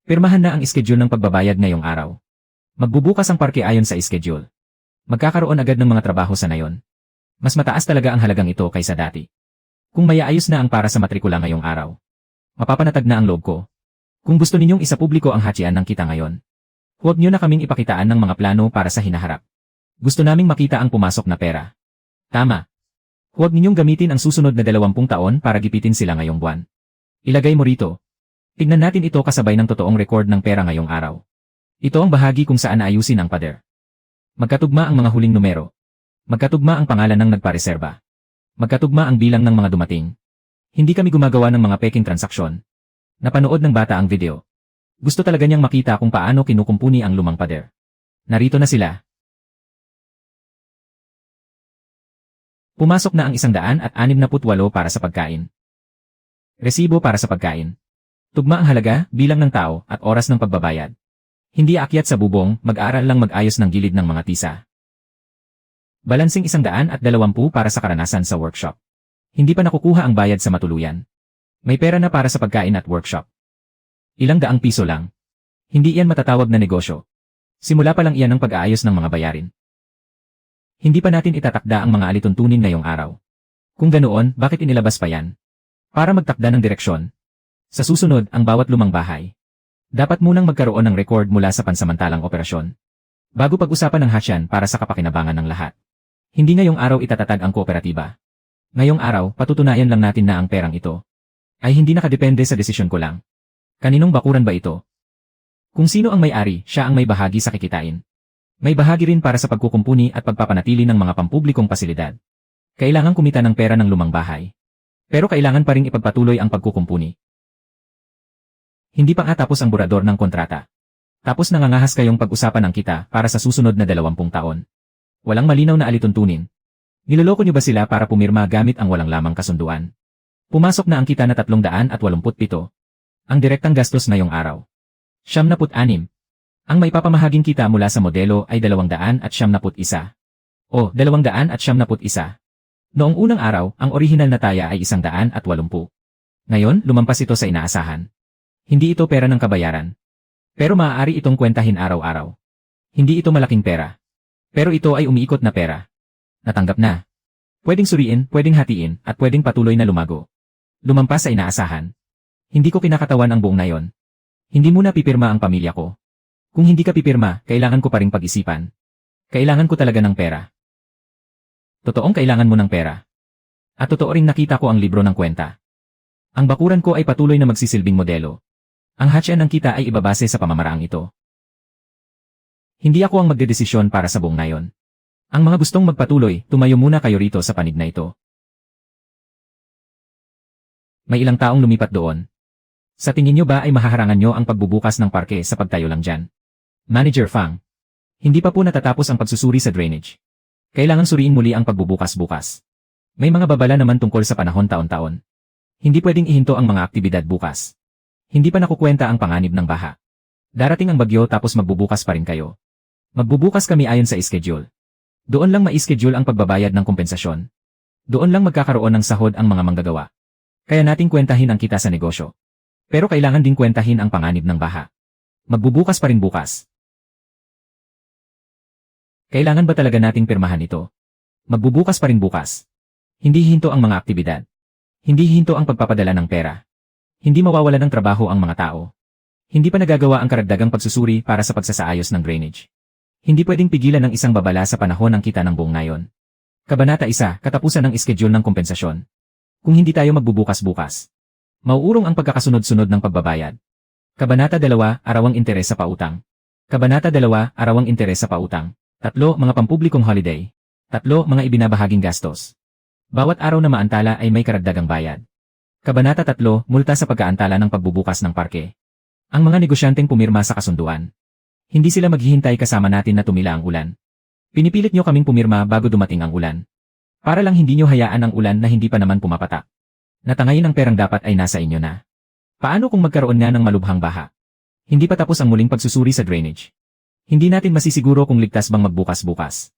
Pirmahan na ang schedule ng pagbabayad ngayong araw. Magbubukas ang parke ayon sa schedule. Magkakaroon agad ng mga trabaho sa nayon. Mas mataas talaga ang halagang ito kaysa dati. Kung mayaayos na ang para sa matrikula ngayong araw. Mapapanatag na ang loob ko. Kung gusto ninyong isapubliko ang hatsyan ng kita ngayon. Huwag nyo na kaming ipakitaan ng mga plano para sa hinaharap. Gusto naming makita ang pumasok na pera. Tama. Huwag ninyong gamitin ang susunod na 20 taon para gipitin sila ngayong buwan. Ilagay mo rito. Tignan natin ito kasabay ng totoong record ng pera ngayong araw. Ito ang bahagi kung saan ayusin ang pader. Magkatugma ang mga huling numero. Magkatugma ang pangalan ng nagpareserba. Magkatugma ang bilang ng mga dumating. Hindi kami gumagawa ng mga peking transaksyon. Napanood ng bata ang video. Gusto talaga niyang makita kung paano kinukumpuni ang lumang pader. Narito na sila. Pumasok na ang 168 para sa pagkain. Resibo para sa pagkain. Tugma ang halaga, bilang ng tao, at oras ng pagbabayad. Hindi aakyat sa bubong, mag-aral lang mag-ayos ng gilid ng mga tisa. Balansing 120 para sa karanasan sa workshop. Hindi pa nakukuha ang bayad sa matuluyan. May pera na para sa pagkain at workshop. Ilang daang piso lang. Hindi iyan matatawag na negosyo. Simula pa lang iyan ang pag-aayos ng mga bayarin. Hindi pa natin itatakda ang mga alituntunin ngayong araw. Kung ganoon, bakit inilabas pa yan? Para magtakda ng direksyon. Sa susunod, ang bawat lumang bahay. Dapat munang magkaroon ng record mula sa pansamantalang operasyon. Bago pag-usapan ng hatsyan para sa kapakinabangan ng lahat. Hindi ngayong araw itatatag ang kooperatiba. Ngayong araw, patutunayan lang natin na ang perang ito ay hindi nakadepende sa desisyon ko lang. Kaninong bakuran ba ito? Kung sino ang may-ari, siya ang may bahagi sa kikitain. May bahagi rin para sa pagkukumpuni at pagpapanatili ng mga pampublikong pasilidad. Kailangan kumita ng pera ng lumang bahay. Pero kailangan pa rin ipagpatuloy ang pagkukumpuni. Hindi pa nga tapos ang borador ng kontrata. Tapos nangangahas kayong pag-usapan ng kita para sa susunod na 20 taon. Walang malinaw na alituntunin. Niloloko niyo ba sila para pumirma gamit ang walang lamang kasunduan? Pumasok na ang kita na 387. Ang direktang gastos ngayong araw. 76. Ang maipapamahaging kita mula sa modelo ay 271. O 271. Noong unang araw, ang orihinal na taya ay 180. Ngayon, lumampas ito sa inaasahan. Hindi ito pera ng kabayaran. Pero maaari itong kwentahin araw-araw. Hindi ito malaking pera. Pero ito ay umiikot na pera. Natanggap na. Pwedeng suriin, pwedeng hatiin, at pwedeng patuloy na lumago. Lumampas sa inaasahan. Hindi ko kinakatawan ang buong nayon. Hindi muna pipirma ang pamilya ko. Kung hindi ka pipirma, kailangan ko pa ring pag-isipan. Kailangan ko talaga ng pera. Totoong kailangan mo ng pera. At totoo ring nakita ko ang libro ng kwenta. Ang bakuran ko ay patuloy na magsisilbing modelo. Ang hatsyan ng kita ay ibabase sa pamamaraang ito. Hindi ako ang magdedesisyon para sa buong nayon. Ang mga gustong magpatuloy, tumayo muna kayo rito sa panig na ito. May ilang taong lumipat doon. Sa tingin nyo ba ay mahaharangan nyo ang pagbubukas ng parke sa pagtayo lang dyan? Manager Fang. Hindi pa po natatapos ang pagsusuri sa drainage. Kailangan suriin muli ang pagbubukas-bukas. May mga babala naman tungkol sa panahon taon-taon. Hindi pwedeng ihinto ang mga aktibidad bukas. Hindi pa nakukwenta ang panganib ng baha. Darating ang bagyo tapos magbubukas pa rin kayo. Magbubukas kami ayon sa schedule. Doon lang ma-schedule ang pagbabayad ng kompensasyon. Doon lang magkakaroon ng sahod ang mga manggagawa. Kaya nating kwentahin ang kita sa negosyo. Pero kailangan din kwentahin ang panganib ng baha. Magbubukas pa rin bukas. Kailangan ba talaga nating pirmahan ito? Magbubukas pa rin bukas. Hindi hinto ang mga aktibidad. Hindi hinto ang pagpapadala ng pera. Hindi mawawala ng trabaho ang mga tao. Hindi pa nagagawa ang karagdagang pagsusuri para sa pagsasaayos ng drainage. Hindi pwedeng pigilan ng isang babala sa panahon ng kita ng buong nayon. Kabanata 1, katapusan ng schedule ng kompensasyon. Kung hindi tayo magbubukas bukas, mauurong ang pagkakasunod-sunod ng pagbabayad. Kabanata 2, arawang interes sa pautang. Kabanata 2, arawang interes sa pautang. 3, mga pampublikong holiday. 3, mga ibinabahaging gastos. Bawat araw na maantala ay may karagdagang bayad. Kabanata 3, multa sa pagkaantala ng pagbubukas ng parke. Ang mga negosyanteng pumirma sa kasunduan. Hindi sila maghihintay kasama natin na tumila ang ulan. Pinipilit nyo kaming pumirma bago dumating ang ulan. Para lang hindi nyo hayaan ang ulan na hindi pa naman pumapatak. Natangayin ang perang dapat ay nasa inyo na. Paano kung magkaroon nga ng malubhang baha? Hindi pa tapos ang muling pagsusuri sa drainage. Hindi natin masisiguro kung ligtas bang magbukas-bukas.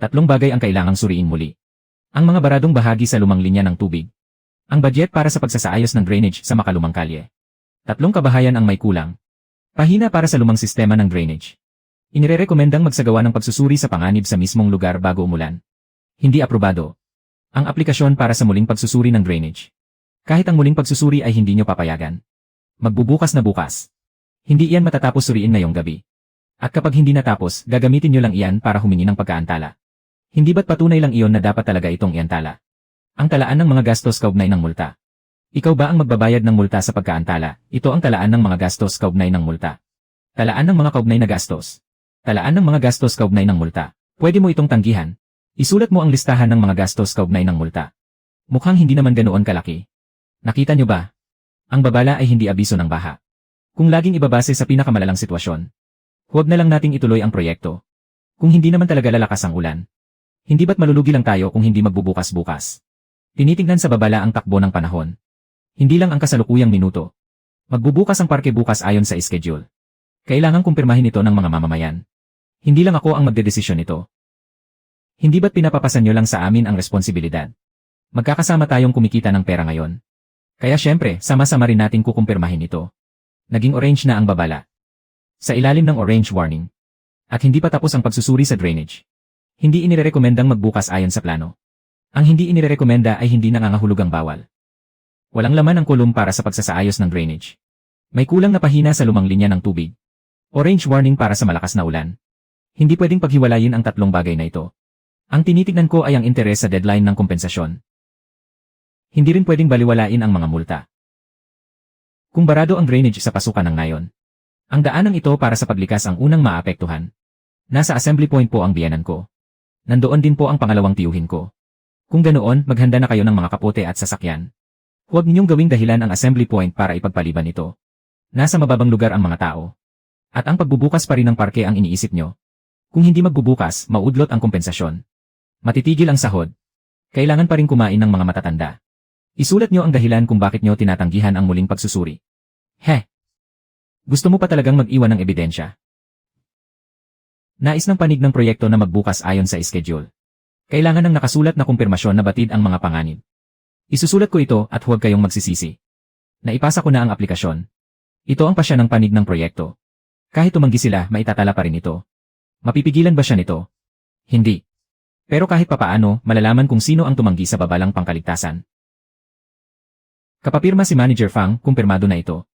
3 bagay ang kailangang suriin muli. Ang mga baradong bahagi sa lumang linya ng tubig. Ang budget para sa pagsasaayos ng drainage sa makalumang kalye. 3 kabahayan ang may kulang. Pahina para sa lumang sistema ng drainage. Inirerekomendang magsagawa ng pagsusuri sa panganib sa mismong lugar bago umulan. Hindi aprobado. Ang aplikasyon para sa muling pagsusuri ng drainage. Kahit ang muling pagsusuri ay hindi nyo papayagan. Magbubukas na bukas. Hindi iyan matatapos suriin ngayong gabi. At kapag hindi natapos, gagamitin nyo lang iyan para humingi ng pagkaantala. Hindi ba't patunay lang iyon na dapat talaga itong iantala? Ang talaan ng mga gastos kaugnay ng multa. Ikaw ba ang magbabayad ng multa sa pagkaantala? Ito ang talaan ng mga gastos kaugnay ng multa. Talaan ng mga kaugnay na gastos. Talaan ng mga gastos kaugnay ng multa. Pwede mo itong tanggihan. Isulat mo ang listahan ng mga gastos kaugnay ng multa. Mukhang hindi naman ganoon kalaki. Nakita nyo ba? Ang babala ay hindi abiso ng baha. Kung laging ibabase sa pinakamalalang sitwasyon, huwag na lang nating ituloy ang proyekto. Kung hindi naman talaga lalakas ang ulan. Hindi ba't malulugi lang tayo kung hindi magbubukas-bukas? Tinitingnan sa babala ang takbo ng panahon. Hindi lang ang kasalukuyang minuto. Magbubukas ang parke bukas ayon sa schedule. Kailangang kumpirmahin ito ng mga mamamayan. Hindi lang ako ang magdedesisyon nito. Hindi ba't pinapapasan nyo lang sa amin ang responsibilidad? Magkakasama tayong kumikita ng pera ngayon. Kaya syempre, sama-sama rin natin kukumpirmahin ito. Naging orange na ang babala. Sa ilalim ng orange warning. At hindi pa tapos ang pagsusuri sa drainage. Hindi inirekomendang magbukas ayon sa plano. Ang hindi inirekomenda ay hindi nangangahulugang bawal. Walang laman ang kulum para sa pagsasaayos ng drainage. May kulang na pahina sa lumang linya ng tubig. Orange warning para sa malakas na ulan. Hindi pwedeng paghiwalayin ang 3 bagay na ito. Ang tinitignan ko ay ang interes sa deadline ng kompensasyon. Hindi rin pwedeng baliwalain ang mga multa. Kung barado ang drainage sa pasukan ng ngayon, ang daanang ito para sa paglikas ang unang maapektuhan. Nasa assembly point po ang biyanan ko. Nandoon din po ang pangalawang tiyuhin ko. Kung ganoon, maghanda na kayo ng mga kapote at sasakyan. Huwag ninyong gawing dahilan ang assembly point para ipagpaliban ito. Nasa mababang lugar ang mga tao. At ang pagbubukas pa rin ng parke ang iniisip nyo. Kung hindi magbubukas, maudlot ang kompensasyon. Matitigil ang sahod. Kailangan pa rin kumain ng mga matatanda. Isulat nyo ang dahilan kung bakit nyo tinatanggihan ang muling pagsusuri. Heh! Gusto mo pa talagang mag-iwan ng ebidensya? Nais ng panig ng proyekto na magbukas ayon sa schedule. Kailangan ng nakasulat na kumpirmasyon na batid ang mga panganib. Isusulat ko ito at huwag kayong magsisisi. Naipasa ko na ang aplikasyon. Ito ang pasya ng panig ng proyekto. Kahit tumanggi sila, maitatala pa rin ito. Mapipigilan ba siya nito? Hindi. Pero kahit papaano, malalaman kung sino ang tumanggi sa babalang pangkaligtasan. Kapapirma si Manager Fang, kumpirmado na ito.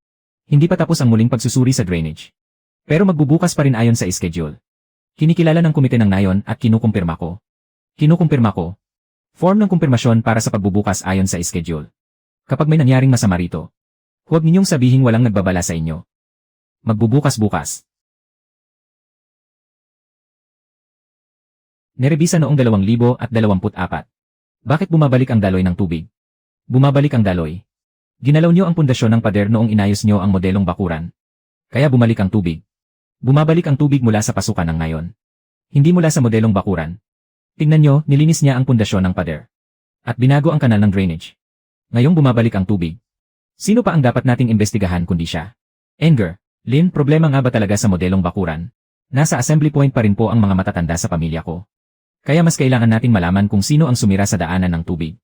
Hindi pa tapos ang muling pagsusuri sa drainage. Pero magbubukas pa rin ayon sa schedule. Kinikilala ng komite ng nayon at kinukumpirma ko. Kinukumpirma ko. Form ng kumpirmasyon para sa pagbubukas ayon sa schedule. Kapag may nangyaring masama rito, huwag ninyong sabihing walang nagbabala sa inyo. Magbubukas-bukas. Nerebisa noong 2024. Bakit bumabalik ang daloy ng tubig? Bumabalik ang daloy. Ginalaw niyo ang pundasyon ng pader noong inayos niyo ang modelong bakuran. Kaya bumalik ang tubig. Bumabalik ang tubig mula sa pasukan ng nayon. Hindi mula sa modelong bakuran. Tingnan niyo, nilinis niya ang pundasyon ng pader. At binago ang kanal ng drainage. Ngayong bumabalik ang tubig. Sino pa ang dapat nating imbestigahan kundi siya? Enger, Lin, problema nga ba talaga sa modelong bakuran? Nasa assembly point pa rin po ang mga matatanda sa pamilya ko. Kaya mas kailangan nating malaman kung sino ang sumira sa daanan ng tubig.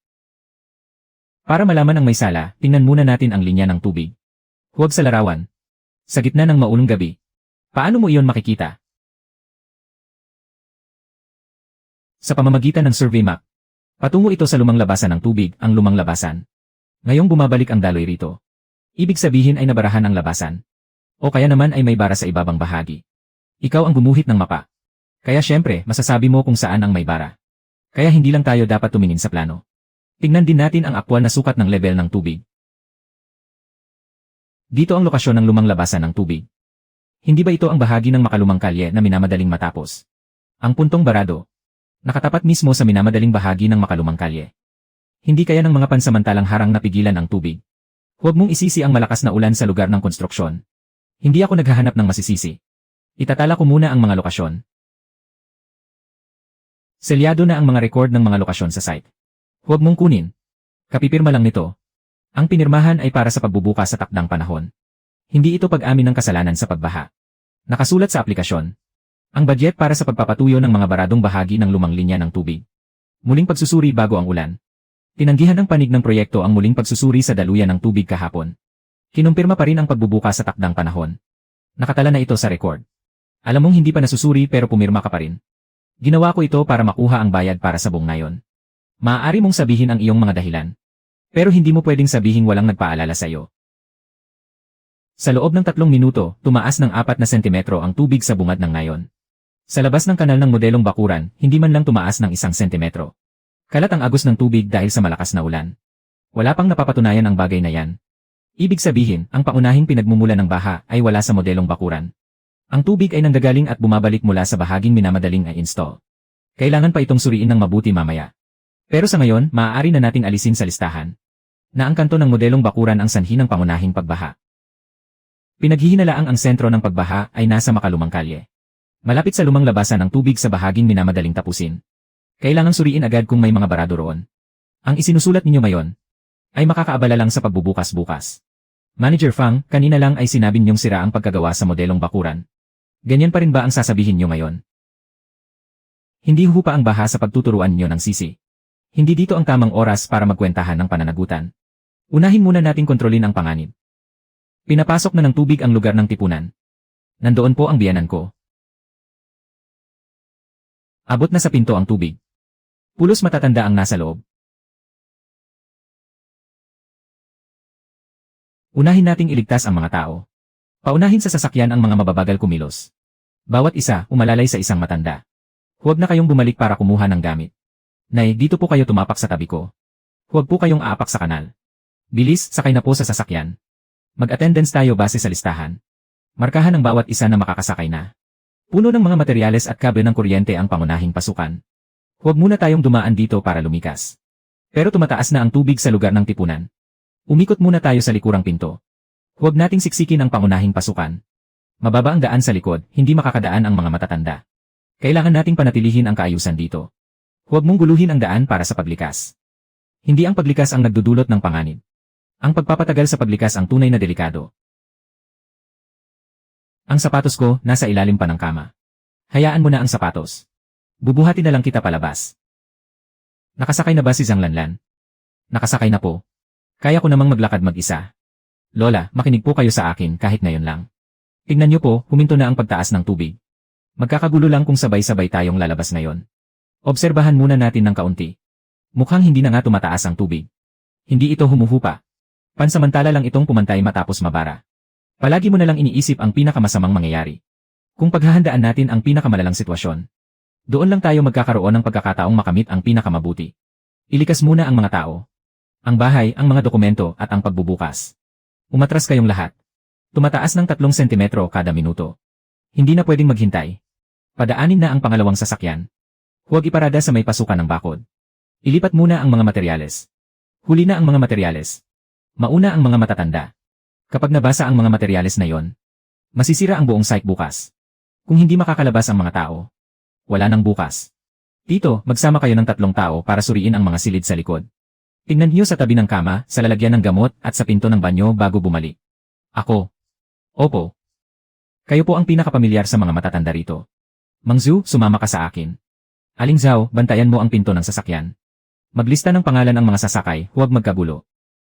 Para malaman ang may sala, tingnan muna natin ang linya ng tubig. Huwag sa larawan. Sa gitna ng maulong gabi. Paano mo iyon makikita? Sa pamamagitan ng survey map. Patungo ito sa lumang labasan ng tubig, ang lumang labasan. Ngayong bumabalik ang daloy rito. Ibig sabihin ay nabarahan ang labasan. O kaya naman ay may bara sa ibabang bahagi. Ikaw ang gumuhit ng mapa. Kaya syempre, masasabi mo kung saan ang may bara. Kaya hindi lang tayo dapat tumingin sa plano. Tingnan din natin ang aktwal na sukat ng level ng tubig. Dito ang lokasyon ng lumang labasan ng tubig. Hindi ba ito ang bahagi ng makalumang kalye na minamadaling matapos? Ang puntong barado. Nakatapat mismo sa minamadaling bahagi ng makalumang kalye. Hindi kaya ng mga pansamantalang harang napigilan ang tubig. Huwag mong isisi ang malakas na ulan sa lugar ng konstruksyon. Hindi ako naghahanap ng masisisi. Itatala ko muna ang mga lokasyon. Selyado na ang mga record ng mga lokasyon sa site. Huwag mong kunin. Kapipirma lang nito. Ang pinirmahan ay para sa pagbubukas sa takdang panahon. Hindi ito pag-amin ng kasalanan sa pagbaha. Nakasulat sa aplikasyon. Ang budget para sa pagpapatuyo ng mga baradong bahagi ng lumang linya ng tubig. Muling pagsusuri bago ang ulan. Tinanggihan ng panig ng proyekto ang muling pagsusuri sa daluyan ng tubig kahapon. Kinumpirma pa rin ang pagbubukas sa takdang panahon. Nakatala na ito sa record. Alam mong hindi pa nasusuri pero pumirma ka pa rin. Ginawa ko ito para makuha ang bayad para sa buong nayon. Maaari mong sabihin ang iyong mga dahilan. Pero hindi mo pwedeng sabihin walang nagpaalala sa iyo. Sa loob ng 3 minuto, tumaas ng 4 na sentimetro ang tubig sa bungad ng nayon. Sa labas ng kanal ng modelong bakuran, hindi man lang tumaas ng 1 sentimetro. Kalat ang agos ng tubig dahil sa malakas na ulan. Wala pang napapatunayan ang bagay na yan. Ibig sabihin, ang paunahing pinagmumula ng baha ay wala sa modelong bakuran. Ang tubig ay nanggagaling at bumabalik mula sa bahaging minamadaling i-install. Kailangan pa itong suriin ng mabuti mamaya. Pero sa ngayon, maaari na nating alisin sa listahan na ang kanto ng modelong bakuran ang sanhi ng pangunahing pagbaha. Pinaghihinalaang ang sentro ng pagbaha ay nasa makalumang kalye. Malapit sa lumang labasan ng tubig sa bahaging minamadaling tapusin. Kailangan suriin agad kung may mga barado roon. Ang isinusulat ninyo ngayon ay makakaabala lang sa pagbubukas-bukas. Manager Fang, kanina lang ay sinabi niyong sira ang pagkagawa sa modelong bakuran. Ganyan pa rin ba ang sasabihin niyo ngayon? Hindi hupa ang baha sa pagtuturuan niyo ng sisi. Hindi dito ang tamang oras para magkwentahan ng pananagutan. Unahin muna nating kontrolin ang panganib. Pinapasok na ng tubig ang lugar ng tipunan. Nandoon po ang biyanan ko. Abot na sa pinto ang tubig. Pulos matatanda ang nasa loob. Unahin nating iligtas ang mga tao. Paunahin sa sasakyan ang mga mababagal kumilos. Bawat isa, umalalay sa isang matanda. Huwag na kayong bumalik para kumuha ng gamit. Nay, dito po kayo tumapak sa tabi ko. Huwag po kayong aapak sa kanal. Bilis, sakay na po sa sasakyan. Mag-attendance tayo base sa listahan. Markahan ang bawat isa na makakasakay na. Puno ng mga materyales at kable ng kuryente ang pangunahing pasukan. Huwag muna tayong dumaan dito para lumikas. Pero tumataas na ang tubig sa lugar ng tipunan. Umikot muna tayo sa likurang pinto. Huwag nating siksikin ang pangunahing pasukan. Mababa ang daan sa likod, hindi makakadaan ang mga matatanda. Kailangan nating panatilihin ang kaayusan dito. Huwag mong guluhin ang daan para sa paglikas. Hindi ang paglikas ang nagdudulot ng panganib. Ang pagpapatagal sa paglikas ang tunay na delikado. Ang sapatos ko, nasa ilalim pa ng kama. Hayaan mo na ang sapatos. Bubuhati na lang kita palabas. Nakasakay na ba si Zhang Lanlan? Nakasakay na po. Kaya ko namang maglakad mag-isa. Lola, makinig po kayo sa akin kahit ngayon lang. Tingnan niyo po, huminto na ang pagtaas ng tubig. Magkakagulo lang kung sabay-sabay tayong lalabas ngayon. Obserbahan muna natin ng kaunti. Mukhang hindi na nga tumataas ang tubig. Hindi ito humuhupa. Pansamantala lang itong pumantay matapos mabara. Palagi mo na lang iniisip ang pinakamasamang mangyayari. Kung paghahandaan natin ang pinakamalalang sitwasyon, doon lang tayo magkakaroon ng pagkakataong makamit ang pinakamabuti. Ilikas muna ang mga tao. Ang bahay, ang mga dokumento at ang pagbubukas. Umatras kayong lahat. Tumataas ng 3 sentimetro kada minuto. Hindi na pwedeng maghintay. Padaanin na ang pangalawang sasakyan. Huwag iparada sa may pasukan ng bakod. Ilipat muna ang mga materyales. Huli na ang mga materyales. Mauna ang mga matatanda. Kapag nabasa ang mga materyales na yon, masisira ang buong site bukas. Kung hindi makakalabas ang mga tao, wala nang bukas. Dito, magsama kayo ng 3 tao para suriin ang mga silid sa likod. Tingnan niyo sa tabi ng kama, sa lalagyan ng gamot at sa pinto ng banyo bago bumalik. Ako. Opo. Kayo po ang pinakapamilyar sa mga matatanda rito. Mang Zhu, sumama ka sa akin. Aling Zhao, bantayan mo ang pinto ng sasakyan. Maglista ng pangalan ang mga sasakay, huwag magkagulo.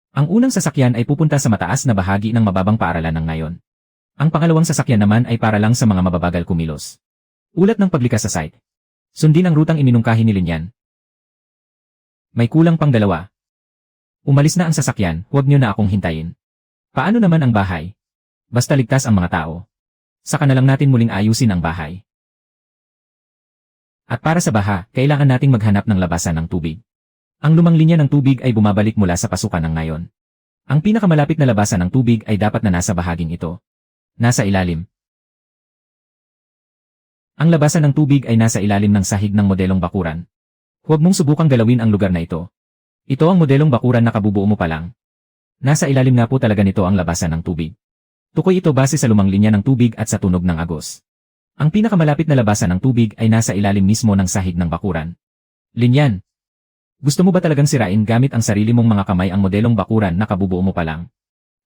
Ang unang sasakyan ay pupunta sa mataas na bahagi ng mababang paaralan ng ngayon. Ang pangalawang sasakyan naman ay para lang sa mga mababagal kumilos. Ulat ng paglikas sa site. Sundin ang rutang iminungkahi ni Linyan. May kulang pang 2. Umalis na ang sasakyan, huwag niyo na akong hintayin. Paano naman ang bahay? Basta ligtas ang mga tao. Saka na lang natin muling ayusin ang bahay. At para sa baha, kailangan nating maghanap ng labasan ng tubig. Ang lumang linya ng tubig ay bumabalik mula sa pasukan ng ngayon. Ang pinakamalapit na labasan ng tubig ay dapat na nasa bahaging ito. Nasa ilalim. Ang labasan ng tubig ay nasa ilalim ng sahig ng modelong bakuran. Huwag mong subukang galawin ang lugar na ito. Ito ang modelong bakuran na kabubuo mo pa lang. Nasa ilalim na po talaga nito ang labasan ng tubig. Tukoy ito base sa lumang linya ng tubig at sa tunog ng agos. Ang pinakamalapit na labasan ng tubig ay nasa ilalim mismo ng sahig ng bakuran. Linyan. Gusto mo ba talagang sirain gamit ang sarili mong mga kamay ang modelong bakuran na kabubuo mo pa lang?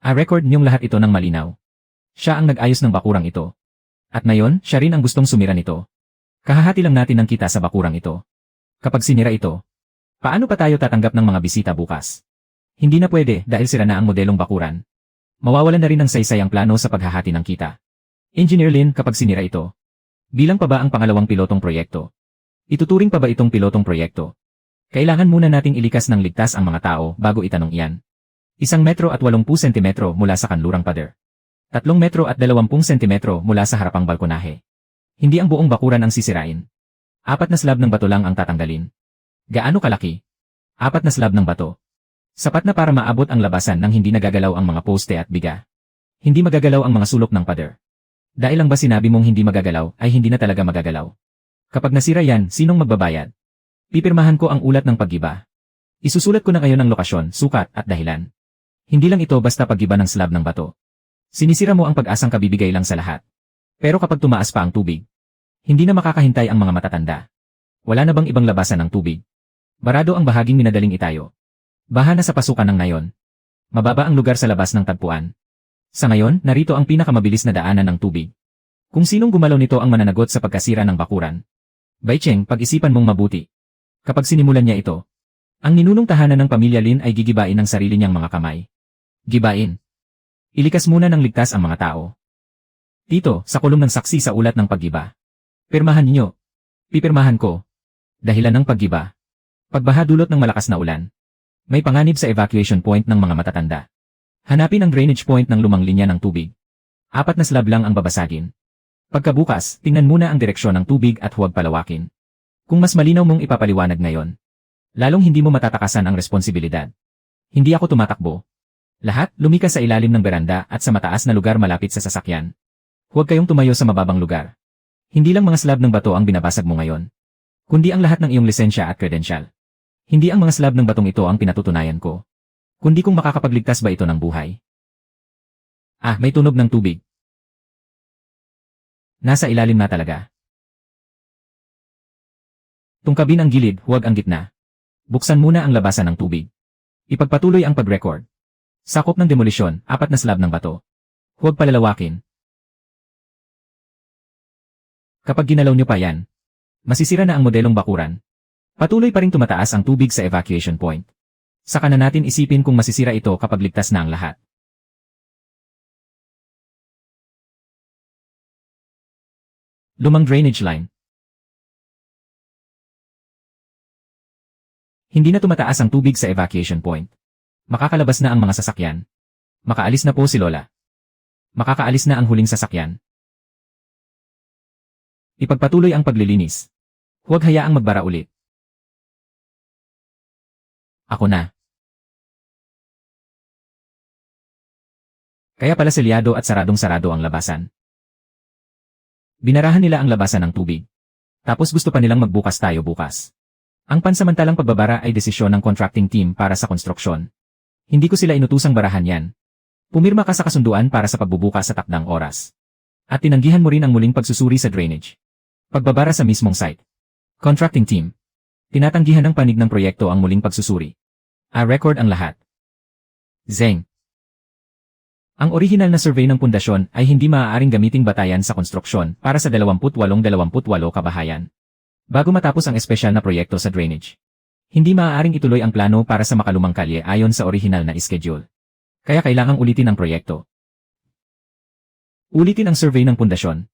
I-record niyong lahat ito ng malinaw. Siya ang nag-ayos ng bakurang ito. At ngayon, siya rin ang gustong sumira nito. Kahahati lang natin ng kita sa bakurang ito. Kapag sinira ito, paano pa tayo tatanggap ng mga bisita bukas? Hindi na pwede dahil sira na ang modelong bakuran. Mawawalan na rin ng saysay ang plano sa paghahati ng kita. Engineer Lin, kapag sinira ito, bilang pa ba ang pangalawang pilotong proyekto? Ituturing pa ba itong pilotong proyekto? Kailangan muna nating ilikas ng ligtas ang mga tao bago itanong iyan. 1 metro at 80 sentimetro mula sa kanlurang pader. 3 metro at 20 sentimetro mula sa harapang balkonahe. Hindi ang buong bakuran ang sisirain. 4 na slab ng bato lang ang tatanggalin. Gaano kalaki? 4 na slab ng bato. Sapat na para maabot ang labasan nang hindi nagagalaw ang mga poste at biga. Hindi magagalaw ang mga sulok ng pader. Dahil lang ba sinabi mong hindi magagalaw ay hindi na talaga magagalaw. Kapag nasira yan, sinong magbabayad? Pipirmahan ko ang ulat ng paggiba. Isusulat ko na ngayon ang lokasyon, sukat at dahilan. Hindi lang ito basta paggiba ng slab ng bato. Sinisira mo ang pag-asang kabibigay lang sa lahat. Pero kapag tumaas pa ang tubig, hindi na makakahintay ang mga matatanda. Wala na bang ibang labasan ng tubig? Barado ang bahaging minadaling itayo. Baha na sa pasukan ng ngayon. Mababa ang lugar sa labas ng tagpuan. Sa ngayon, narito ang pinakamabilis na daanan ng tubig. Kung sinong gumalaw nito ang mananagot sa pagkasira ng bakuran. Baicheng, pag-isipan mong mabuti. Kapag sinimulan niya ito, ang ninunong tahanan ng pamilya Lin ay gigibain ng sarili niyang mga kamay. Gibain. Ilikas muna ng ligtas ang mga tao. Dito, sa kulong ng saksi sa ulat ng paggiba. Pirmahan ninyo. Pipirmahan ko. Dahilan ng paggiba. Pagbaha dulot ng malakas na ulan. May panganib sa evacuation point ng mga matatanda. Hanapin ang drainage point ng lumang linya ng tubig. 4 na slab lang ang babasagin. Pagkabukas, tingnan muna ang direksyon ng tubig at huwag palawakin. Kung mas malinaw mong ipapaliwanag ngayon, lalong hindi mo matatakasan ang responsibilidad. Hindi ako tumatakbo. Lahat, lumikas sa ilalim ng beranda at sa mataas na lugar malapit sa sasakyan. Huwag kayong tumayo sa mababang lugar. Hindi lang mga slab ng bato ang binabasag mo ngayon, kundi ang lahat ng iyong lisensya at credential. Hindi ang mga slab ng batong ito ang pinatutunayan ko, kundi kung makakapagligtas ba ito ng buhay. Ah, may tunog ng tubig. Nasa ilalim na talaga. Tungkabin ang gilid, huwag ang gitna. Buksan muna ang labasan ng tubig. Ipagpatuloy ang pag-record. Sakop ng demolisyon, 4 na slab ng bato. Huwag palalawakin. Kapag ginalaw nyo pa yan, masisira na ang modelong bakuran. Patuloy pa ring tumataas ang tubig sa evacuation point. Saka na natin isipin kung masisira ito kapag ligtas na ang lahat. Lumang drainage line. Hindi na tumataas ang tubig sa evacuation point. Makakalabas na ang mga sasakyan. Makaalis na po si Lola. Makakaalis na ang huling sasakyan. Ipagpatuloy ang paglilinis. Huwag hayaang magbara ulit. Ako na. Kaya pala selyado at saradong-sarado ang labasan. Binarahan nila ang labasan ng tubig. Tapos gusto pa nilang magbukas tayo bukas. Ang pansamantalang pagbabara ay desisyon ng contracting team para sa konstruksyon. Hindi ko sila inutusang barahan yan. Pumirma ka sa kasunduan para sa pagbubukas sa takdang oras. At tinanggihan mo rin ang muling pagsusuri sa drainage. Pagbabara sa mismong site. Contracting team. Tinatanggihan ng panig ng proyekto ang muling pagsusuri. Record ang lahat. Zeng. Ang orihinal na survey ng pundasyon ay hindi maaaring gamiting batayan sa konstruksyon para sa 28 kabahayan. Bago matapos ang espesyal na proyekto sa drainage. Hindi maaaring ituloy ang plano para sa makalumang kalye ayon sa orihinal na schedule. Kaya kailangang ulitin ang proyekto. Ulitin ang survey ng pundasyon.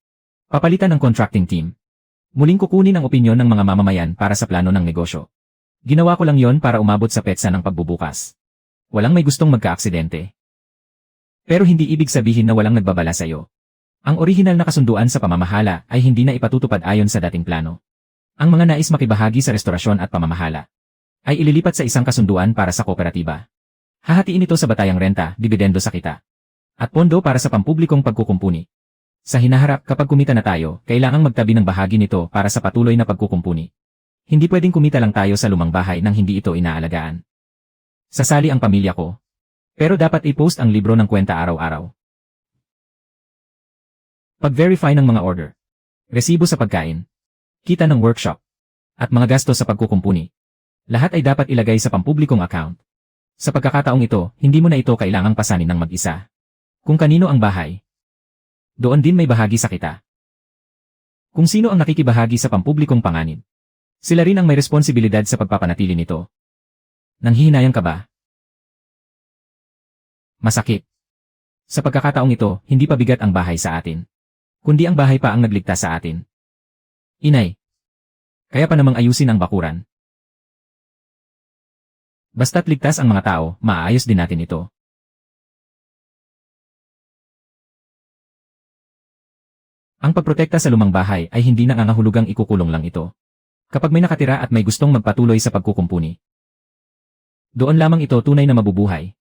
Papalitan ng contracting team. Muling kukunin ang opinyon ng mga mamamayan para sa plano ng negosyo. Ginawa ko lang yon para umabot sa petsa ng pagbubukas. Walang may gustong magka-aksidente. Pero hindi ibig sabihin na walang nagbabala sa iyo. Ang orihinal na kasunduan sa pamamahala ay hindi na ipatutupad ayon sa dating plano. Ang mga nais makibahagi sa restorasyon at pamamahala ay ililipat sa isang kasunduan para sa kooperatiba. Hahatiin ito sa batayang renta, dibidendo sa kita, at pondo para sa pampublikong pagkukumpuni. Sa hinaharap kapag kumita na tayo, kailangang magtabi ng bahagi nito para sa patuloy na pagkukumpuni. Hindi pwedeng kumita lang tayo sa lumang bahay nang hindi ito inaalagaan. Sasali ang pamilya ko. Pero dapat i-post ang libro ng kwenta araw-araw. Pag-verify ng mga order. Resibo sa pagkain. Kita ng workshop. At mga gasto sa pagkukumpuni. Lahat ay dapat ilagay sa pampublikong account. Sa pagkakataong ito, hindi mo na ito kailangang pasanin ng mag-isa. Kung kanino ang bahay, doon din may bahagi sa kita. Kung sino ang nakikibahagi sa pampublikong panganib, sila rin ang may responsibilidad sa pagpapanatili nito. Nanghihinayang ka ba? Masakit. Sa pagkakataong ito, hindi pa bigat ang bahay sa atin, kundi ang bahay pa ang nagligtas sa atin. Inay. Kaya pa namang ayusin ang bakuran. Basta't ligtas ang mga tao, maaayos din natin ito. Ang pagprotekta sa lumang bahay ay hindi nangangahulugang ikukulong lang ito. Kapag may nakatira at may gustong magpatuloy sa pagkukumpuni, doon lamang ito tunay na mabubuhay.